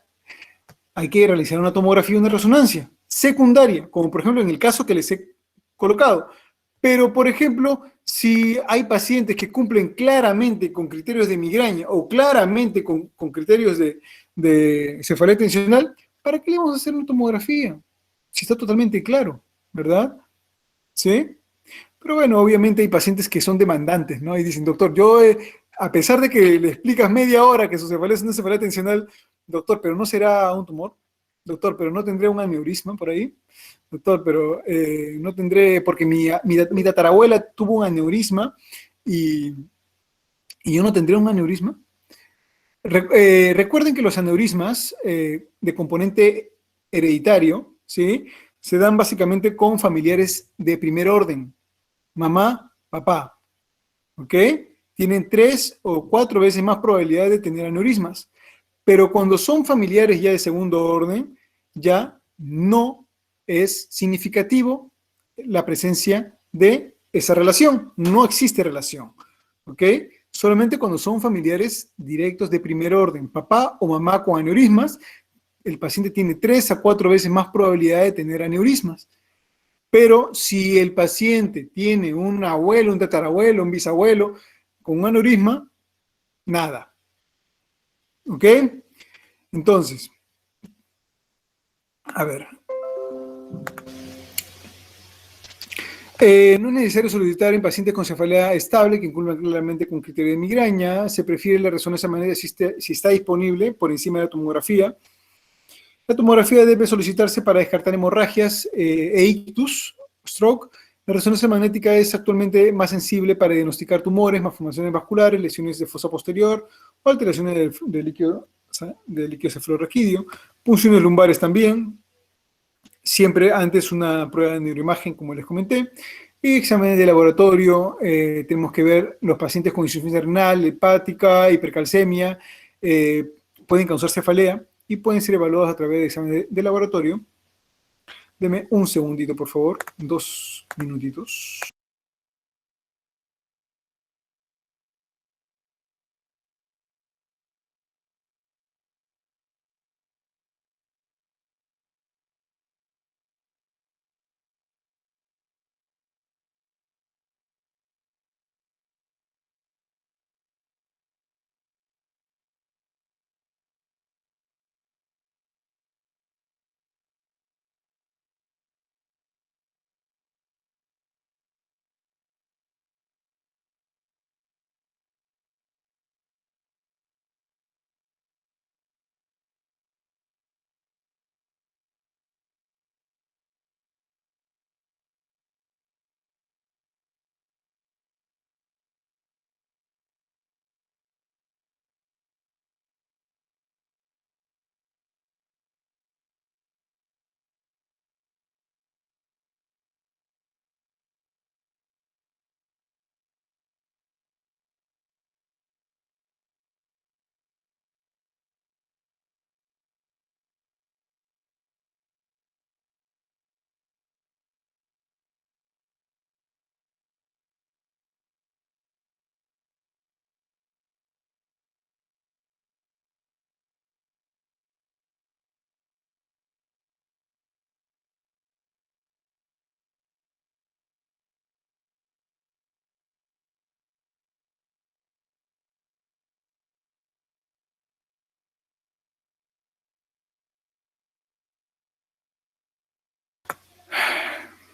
hay que realizar una tomografía y una resonancia secundaria, como por ejemplo en el caso que les he colocado. Pero, por ejemplo, si hay pacientes que cumplen claramente con criterios de migraña o claramente con criterios de cefalea tensional, ¿para qué le vamos a hacer una tomografía? Si está totalmente claro, ¿verdad? ¿Sí? Pero bueno, obviamente hay pacientes que son demandantes, ¿no? Y dicen, doctor, a pesar de que le explicas media hora que su cefalea es una cefalea tensional, doctor, pero no será un tumor, doctor, pero no tendré un aneurisma por ahí, doctor, pero no tendré, porque mi tatarabuela tuvo un aneurisma y yo no tendré un aneurisma. Recuerden que los aneurismas de componente hereditario, ¿sí? Se dan básicamente con familiares de primer orden, mamá, papá, ¿ok? Tienen 3 o 4 veces más probabilidad de tener aneurismas. Pero cuando son familiares ya de segundo orden, ya no es significativo la presencia de esa relación. No existe relación, ¿ok? Solamente cuando son familiares directos de primer orden, papá o mamá con aneurismas, el paciente tiene 3 a 4 veces más probabilidad de tener aneurismas. Pero si el paciente tiene un abuelo, un tatarabuelo, un bisabuelo con un aneurisma, nada. ¿Ok? Entonces, a ver. No es necesario solicitar en pacientes con cefalea estable que incumplan claramente con criterio de migraña. Se prefiere la resonancia magnética si está disponible por encima de la tomografía. La tomografía debe solicitarse para descartar hemorragias e ictus, stroke. La resonancia magnética es actualmente más sensible para diagnosticar tumores, malformaciones vasculares, lesiones de fosa posterior o alteraciones del líquido cefalorraquídeo, punciones lumbares también, siempre antes una prueba de neuroimagen, como les comenté, y exámenes de laboratorio. Tenemos que ver los pacientes con insuficiencia renal, hepática, hipercalcemia, pueden causar cefalea y pueden ser evaluados a través de exámenes de laboratorio. Deme un segundito, por favor, 2 minutitos.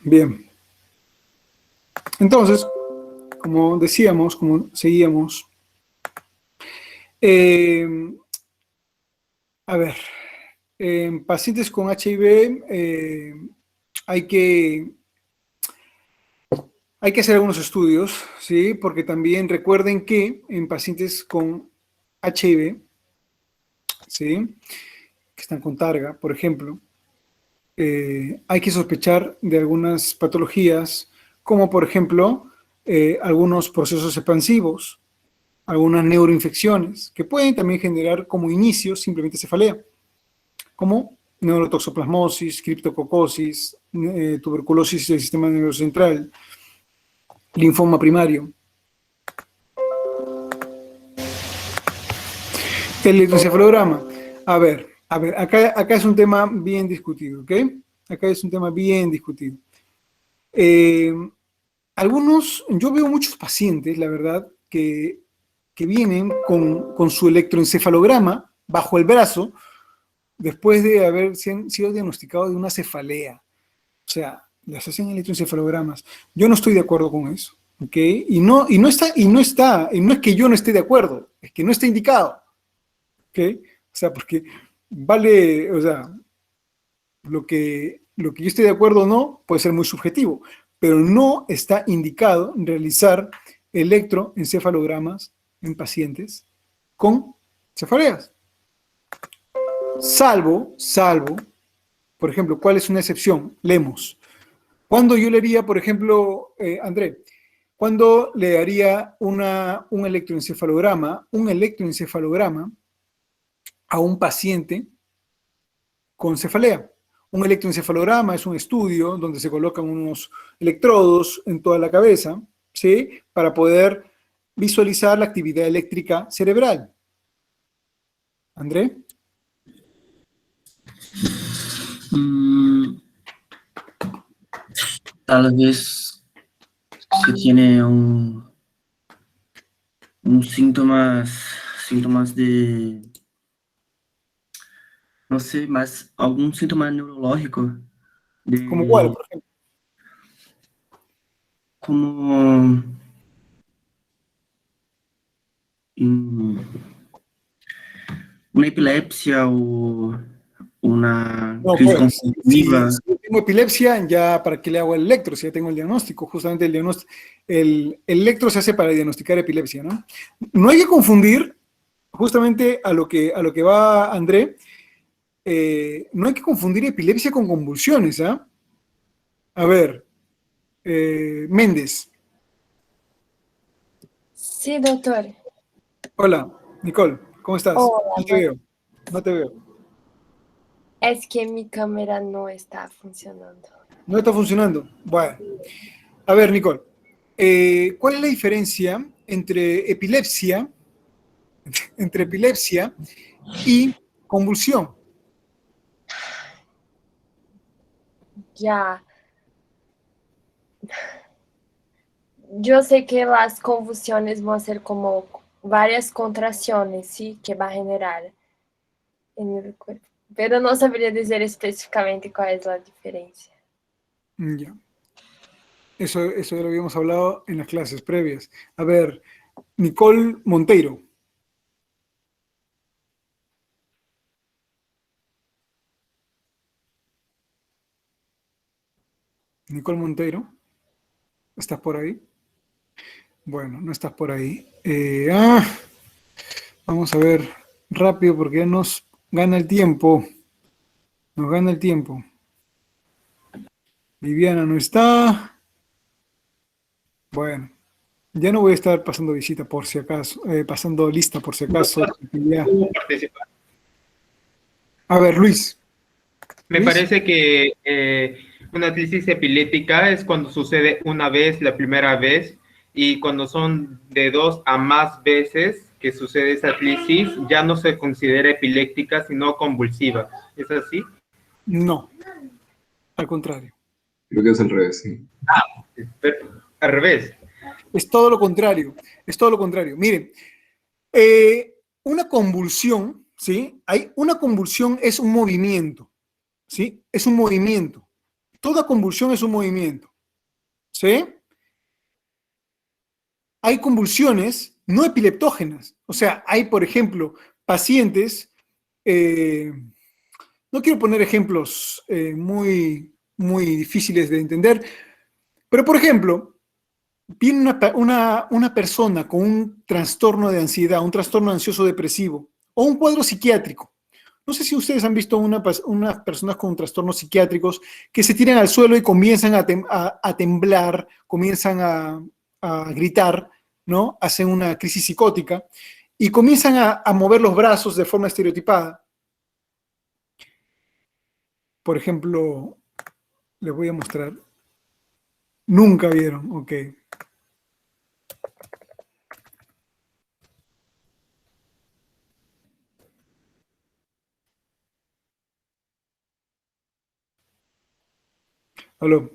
Bien. Entonces, como decíamos, como seguíamos, a ver, en pacientes con HIV hay que hacer algunos estudios, ¿sí? Porque también recuerden que en pacientes con HIV, ¿sí? Que están con targa, por ejemplo, hay que sospechar de algunas patologías, como por ejemplo, algunos procesos expansivos, algunas neuroinfecciones, que pueden también generar como inicio simplemente cefalea, como neurotoxoplasmosis, criptococosis, tuberculosis del sistema nervioso central, linfoma primario. El electroencefalograma. A ver, acá es un tema bien discutido, ¿ok? Acá es un tema bien discutido. Yo veo muchos pacientes, la verdad, que vienen con su electroencefalograma bajo el brazo después de haber sido diagnosticados de una cefalea. O sea, les hacen electroencefalogramas. Yo no estoy de acuerdo con eso, ¿ok? Y no es que yo no esté de acuerdo, es que no está indicado, ¿ok? O sea, porque vale, o sea, lo que yo estoy de acuerdo o no puede ser muy subjetivo, pero no está indicado realizar electroencefalogramas en pacientes con cefaleas. Salvo, por ejemplo, ¿cuál es una excepción? Leemos. ¿Cuándo yo le haría, por ejemplo, André, cuándo le haría un electroencefalograma a un paciente con cefalea? Un electroencefalograma es un estudio donde se colocan unos electrodos en toda la cabeza, ¿sí? Para poder visualizar la actividad eléctrica cerebral. ¿André? Tal vez se tiene un síntomas de, no sé, más algún síntoma neurológico. ¿Como cuál, por ejemplo? Como una epilepsia o una crisis convulsiva. Si tengo epilepsia, ya para qué le hago el electro, si ya tengo el diagnóstico. Justamente el electro se hace para diagnosticar epilepsia, ¿no? No hay que confundir, justamente a lo que va André, no hay que confundir epilepsia con convulsiones, ¿ah? A ver, Méndez. Sí, doctor. Hola, Nicole, ¿cómo estás? Hola, No te veo. Es que mi cámara no está funcionando. No está funcionando. Bueno. A ver, Nicole, ¿cuál es la diferencia entre epilepsia y convulsión? Ya. Yo sé que las convulsiones van a ser como varias contracciones, ¿sí? Que va a generar en el cuerpo. Pero no sabría decir específicamente cuál es la diferencia. Ya. Eso ya lo habíamos hablado en las clases previas. A ver, Nicole Monteiro. Nicole Monteiro, ¿estás por ahí? Bueno, no estás por ahí. Vamos a ver rápido porque ya nos gana el tiempo. Nos gana el tiempo. Viviana no está. Bueno, ya no voy a estar pasando visita por si acaso, pasando lista por si acaso. Ya. A ver, Luis. Me parece que una crisis epiléptica es cuando sucede una vez, la primera vez, y cuando son de 2 a más veces que sucede esa crisis, ya no se considera epiléptica, sino convulsiva. ¿Es así? No, al contrario. Creo que es al revés, sí. Al revés. Es todo lo contrario, Miren, una convulsión, ¿sí? Una convulsión es un movimiento, ¿sí? Es un movimiento. toda convulsión es un movimiento, ¿sí? Hay convulsiones no epileptógenas. O sea, hay, por ejemplo, pacientes, no quiero poner ejemplos muy difíciles de entender, pero, por ejemplo, viene una persona con un trastorno de ansiedad, un trastorno ansioso depresivo, o un cuadro psiquiátrico. No sé si ustedes han visto unas personas con trastornos psiquiátricos que se tiran al suelo y comienzan a temblar, comienzan a gritar, ¿no? Hacen una crisis psicótica y comienzan a mover los brazos de forma estereotipada. Por ejemplo, les voy a mostrar. Nunca vieron, ok. Aló.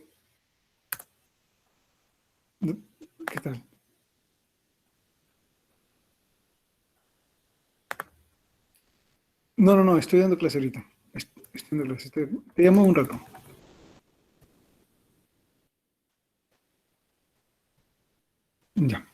¿Qué tal? No, estoy dando clase ahorita. Estoy dando clase. Te llamo un rato. Ya.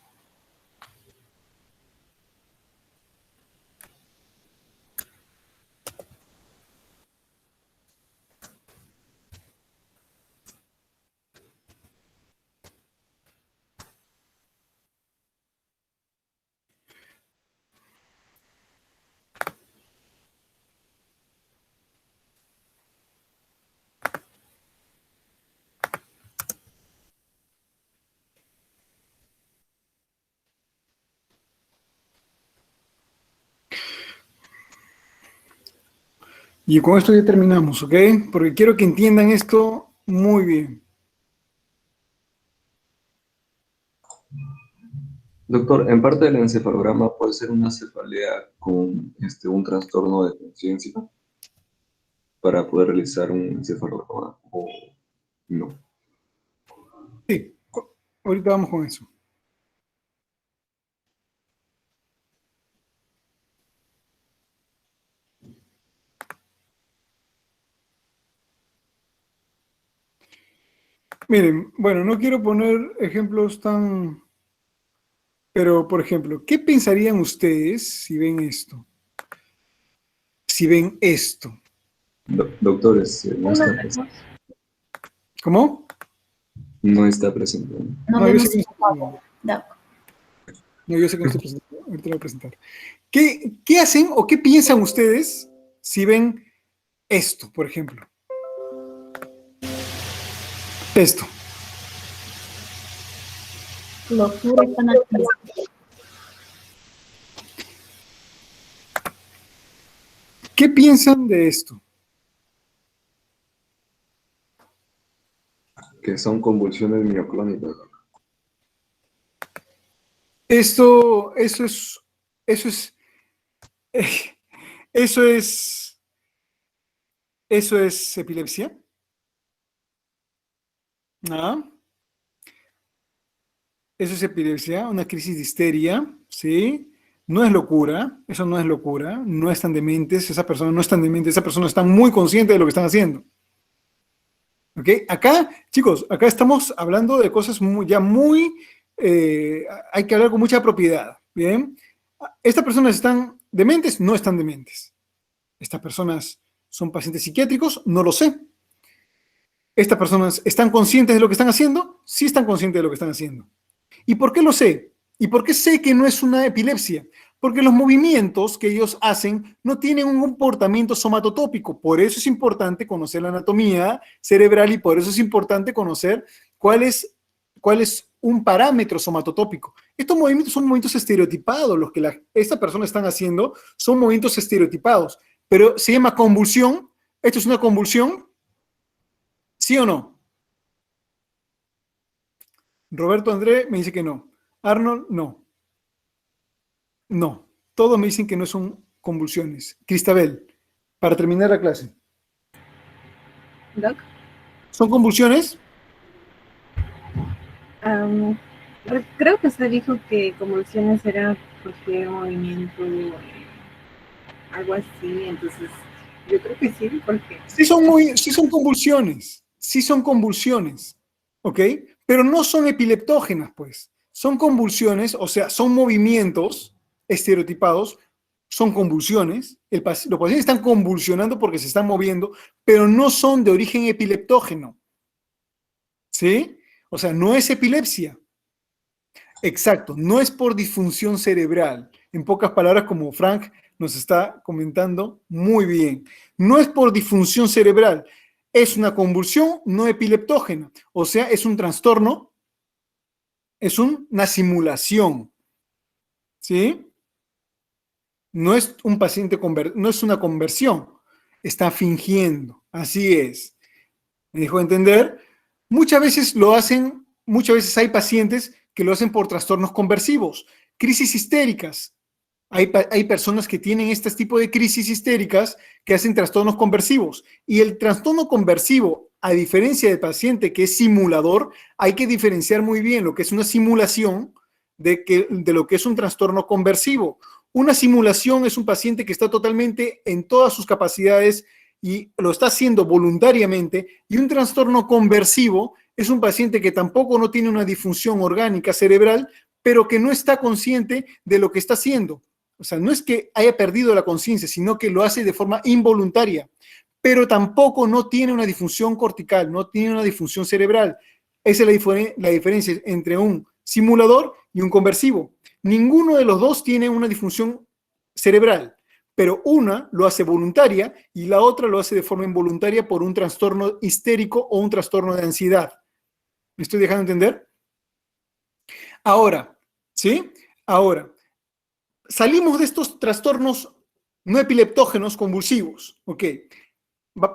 Y con esto ya terminamos, ¿ok? Porque quiero que entiendan esto muy bien. Doctor, en parte del encefalograma puede ser una cefalea con un trastorno de conciencia para poder realizar un encefalograma o no. Sí, ahorita vamos con eso. Miren, bueno, no quiero poner ejemplos tan... Pero, por ejemplo, ¿qué pensarían ustedes si ven esto? Si ven esto. Doctores, no está presente. ¿Cómo? No está presente. No, yo sé que no estoy presente. Ahorita lo voy a presentar. ¿Qué hacen o qué piensan ustedes si ven esto, por ejemplo? Esto. Locura y fanatismo. ¿Qué piensan de esto? Que son convulsiones mioclónicas. Eso es epilepsia. ¿Ah? Eso es epilepsia, una crisis de histeria, ¿sí? No es locura, eso no es locura, no están dementes, esa persona no están dementes, esa persona está muy consciente de lo que están haciendo. ¿Ok? Acá, chicos, acá estamos hablando de cosas hay que hablar con mucha propiedad, ¿bien? ¿Estas personas están dementes? No están dementes. ¿Estas personas son pacientes psiquiátricos? No lo sé. ¿Estas personas están conscientes de lo que están haciendo? Sí están conscientes de lo que están haciendo. ¿Y por qué lo sé? ¿Y por qué sé que no es una epilepsia? Porque los movimientos que ellos hacen no tienen un comportamiento somatotópico. Por eso es importante conocer la anatomía cerebral y por eso es importante conocer cuál es un parámetro somatotópico. Estos movimientos son movimientos estereotipados. Los que estas personas están haciendo son movimientos estereotipados. Pero se llama convulsión. ¿Esto es una convulsión? ¿Sí o no? Roberto André me dice que no. Arnold, no. No. Todos me dicen que no son convulsiones. Cristabel, para terminar la clase. ¿Doc? ¿Son convulsiones? Creo que usted dijo que convulsiones era cualquier movimiento, algo así, entonces yo creo que sí, porque... Sí son convulsiones. sí son convulsiones, ¿ok? Pero no son epileptógenas, pues. Son convulsiones, o sea, son movimientos estereotipados, son convulsiones. Los pacientes están convulsionando porque se están moviendo, pero no son de origen epileptógeno. ¿Sí? O sea, no es epilepsia. Exacto, no es por disfunción cerebral. En pocas palabras, como Frank nos está comentando muy bien. No es por disfunción cerebral. Es una convulsión no epileptógena. O sea, es un trastorno, es una simulación. ¿Sí? No es un paciente, no es una conversión. Está fingiendo. Así es. ¿Me dejó entender? Muchas veces lo hacen, muchas veces hay pacientes que lo hacen por trastornos conversivos, crisis histéricas. Hay personas que tienen este tipo de crisis histéricas que hacen trastornos conversivos. Y el trastorno conversivo, a diferencia del paciente que es simulador, hay que diferenciar muy bien lo que es una simulación de lo que es un trastorno conversivo. Una simulación es un paciente que está totalmente en todas sus capacidades y lo está haciendo voluntariamente, y un trastorno conversivo es un paciente que tampoco no tiene una disfunción orgánica cerebral, pero que no está consciente de lo que está haciendo. O sea, no es que haya perdido la conciencia, sino que lo hace de forma involuntaria, pero tampoco no tiene una disfunción cortical, no tiene una disfunción cerebral. Esa es la diferencia entre un simulador y un conversivo. Ninguno de los dos tiene una disfunción cerebral, pero una lo hace voluntaria y la otra lo hace de forma involuntaria por un trastorno histérico o un trastorno de ansiedad. ¿Me estoy dejando entender? Ahora, ¿sí? Ahora, salimos de estos trastornos no epileptógenos convulsivos, ¿ok?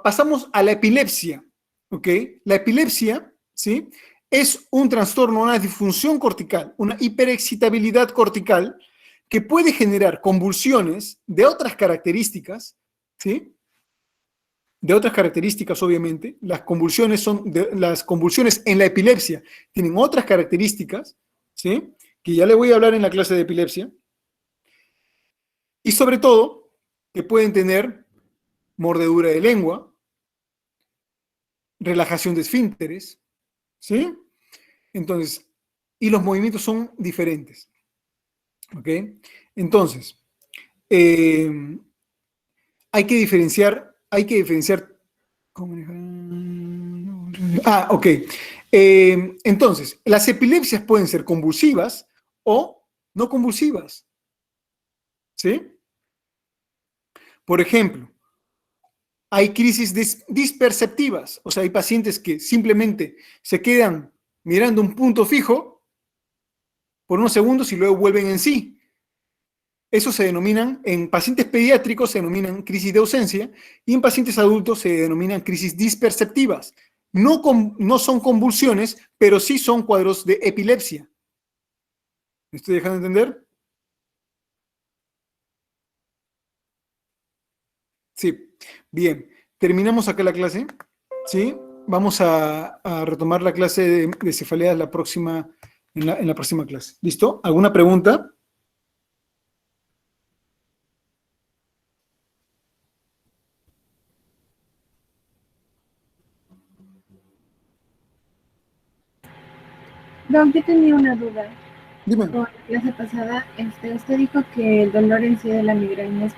Pasamos a la epilepsia, ¿ok? La epilepsia, ¿sí? Es un trastorno, una disfunción cortical, una hiperexcitabilidad cortical que puede generar convulsiones de otras características, ¿sí? De otras características, obviamente. Las convulsiones en la epilepsia tienen otras características, ¿sí? Que ya le voy a hablar en la clase de epilepsia. Y sobre todo, que pueden tener mordedura de lengua, relajación de esfínteres, ¿sí? Entonces, y los movimientos son diferentes. ¿Ok? Entonces, hay que diferenciar. Ok. Entonces, las epilepsias pueden ser convulsivas o no convulsivas. ¿Sí? Por ejemplo, hay crisis disperceptivas, o sea, hay pacientes que simplemente se quedan mirando un punto fijo por unos segundos y luego vuelven en sí. Eso se denominan, en pacientes pediátricos se denominan crisis de ausencia y en pacientes adultos se denominan crisis disperceptivas. No son convulsiones, pero sí son cuadros de epilepsia. ¿Me estoy dejando entender? Sí. Bien. Terminamos acá la clase. ¿Sí? Vamos a retomar la clase de cefalea en la próxima clase. ¿Listo? ¿Alguna pregunta? Don, yo tenía una duda. Dime. Con la clase pasada, usted dijo que el dolor en sí de la migraña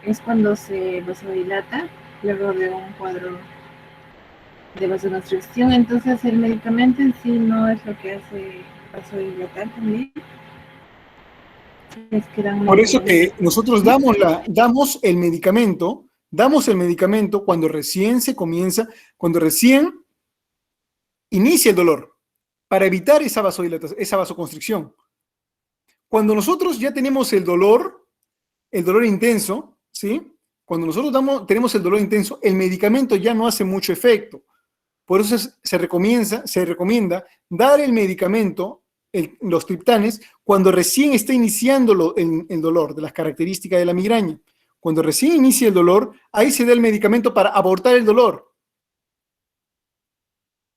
es cuando se vasodilata, luego de un cuadro de vasoconstricción. Entonces, el medicamento en sí no es lo que hace vasodilatar también. Por eso que nosotros damos el medicamento cuando recién inicia el dolor, para evitar esa vasodilatación, esa vasoconstricción. Cuando nosotros ya tenemos el dolor intenso, ¿sí? Cuando nosotros tenemos el dolor intenso, el medicamento ya no hace mucho efecto. Por eso se recomienda dar el medicamento, los triptanes, cuando recién está iniciando el dolor, de las características de la migraña. Cuando recién inicia el dolor, ahí se da el medicamento para abortar el dolor.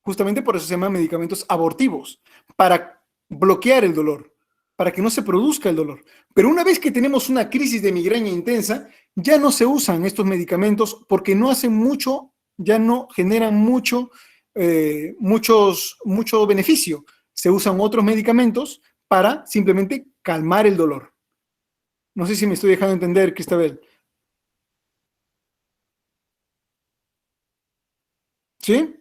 Justamente por eso se llaman medicamentos abortivos, para bloquear el dolor, para que no se produzca el dolor. Pero una vez que tenemos una crisis de migraña intensa, ya no se usan estos medicamentos porque no hacen mucho, ya no generan mucho mucho beneficio. Se usan otros medicamentos para simplemente calmar el dolor. No sé si me estoy dejando entender, Cristabel. ¿Sí?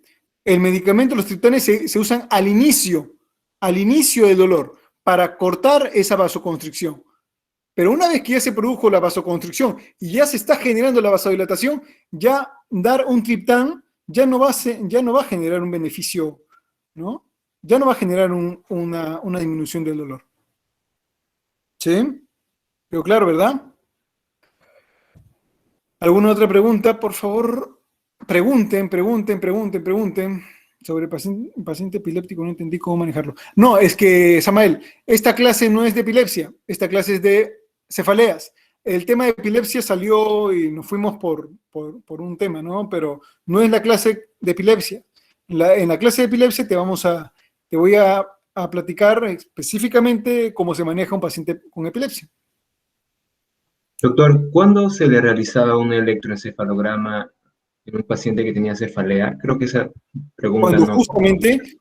El medicamento, los triptanes se usan al inicio del dolor, para cortar esa vasoconstricción. Pero una vez que ya se produjo la vasoconstricción y ya se está generando la vasodilatación, ya dar un triptán ya no va a generar un beneficio, ¿no? Ya no va a generar una disminución del dolor. ¿Sí? Pero claro, ¿verdad? ¿Alguna otra pregunta? Por favor, pregunten. Sobre paciente epiléptico, no entendí cómo manejarlo. No, es que, Samael, esta clase no es de epilepsia, esta clase es de cefaleas. El tema de epilepsia salió y nos fuimos por un tema, ¿no? Pero no es la clase de epilepsia. En la clase de epilepsia te voy a platicar específicamente cómo se maneja un paciente con epilepsia. Doctor, ¿cuándo se le realizaba un electroencefalograma en un paciente que tenía cefalea? Creo que esa pregunta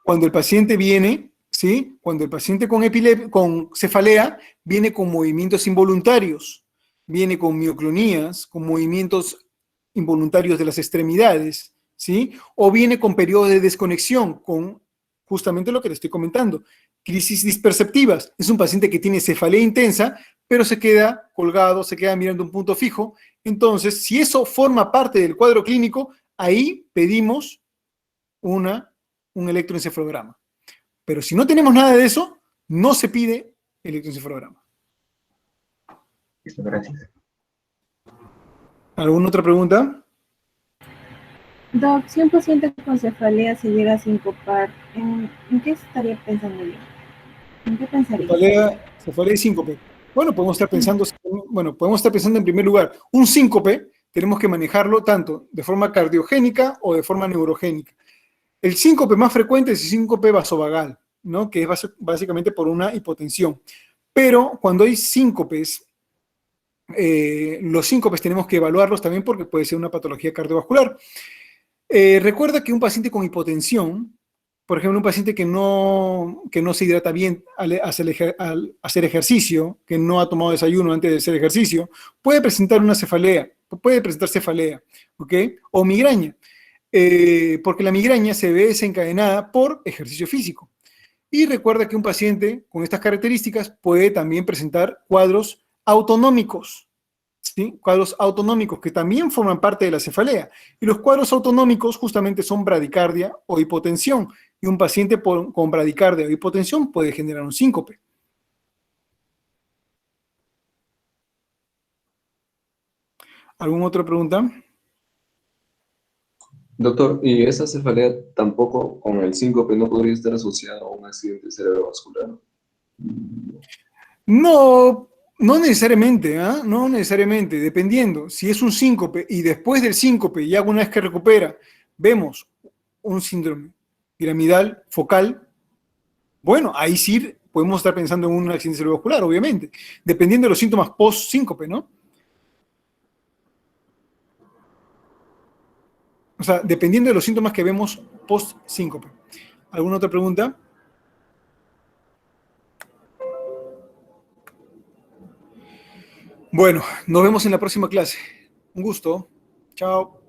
Cuando el paciente viene, ¿sí? Cuando el paciente con cefalea viene con movimientos involuntarios, viene con mioclonías, con movimientos involuntarios de las extremidades, ¿sí? O viene con periodos de desconexión, con justamente lo que le estoy comentando, crisis disperceptivas. Es un paciente que tiene cefalea intensa, pero se queda colgado, se queda mirando un punto fijo. Entonces, si eso forma parte del cuadro clínico, ahí pedimos un electroencefalograma. Pero si no tenemos nada de eso, no se pide electroencefalograma. Listo, gracias. ¿Alguna otra pregunta? Doc, si un paciente con cefalea se llega a sincopar, ¿en qué estaría pensando yo? ¿En qué pensaría? Cefalea y síncope. Bueno, podemos estar pensando en primer lugar, un síncope tenemos que manejarlo tanto de forma cardiogénica o de forma neurogénica. El síncope más frecuente es el síncope vasovagal, ¿no? Que es básicamente por una hipotensión. Pero cuando hay síncopes, los síncopes tenemos que evaluarlos también porque puede ser una patología cardiovascular. Recuerda que un paciente con hipotensión, por ejemplo, un paciente que no se hidrata bien al hacer ejercicio, que no ha tomado desayuno antes de hacer ejercicio, puede presentar cefalea, ¿ok? O migraña, porque la migraña se ve desencadenada por ejercicio físico. Y recuerda que un paciente con estas características puede también presentar cuadros autonómicos, ¿sí? Cuadros autonómicos que también forman parte de la cefalea. Y los cuadros autonómicos justamente son bradicardia o hipotensión. Y un paciente con bradicardia o hipotensión puede generar un síncope. ¿Alguna otra pregunta? Doctor, ¿y esa cefalea tampoco con el síncope no podría estar asociada a un accidente cerebrovascular? No necesariamente, ¿ah? No necesariamente, dependiendo. Si es un síncope y después del síncope, ya una vez que recupera, vemos un síndrome piramidal focal, bueno, ahí sí podemos estar pensando en un accidente cerebrovascular, obviamente, dependiendo de los síntomas post-síncope, ¿no? O sea, dependiendo de los síntomas que vemos post-síncope. ¿Alguna otra pregunta? Bueno, nos vemos en la próxima clase. Un gusto. Chao.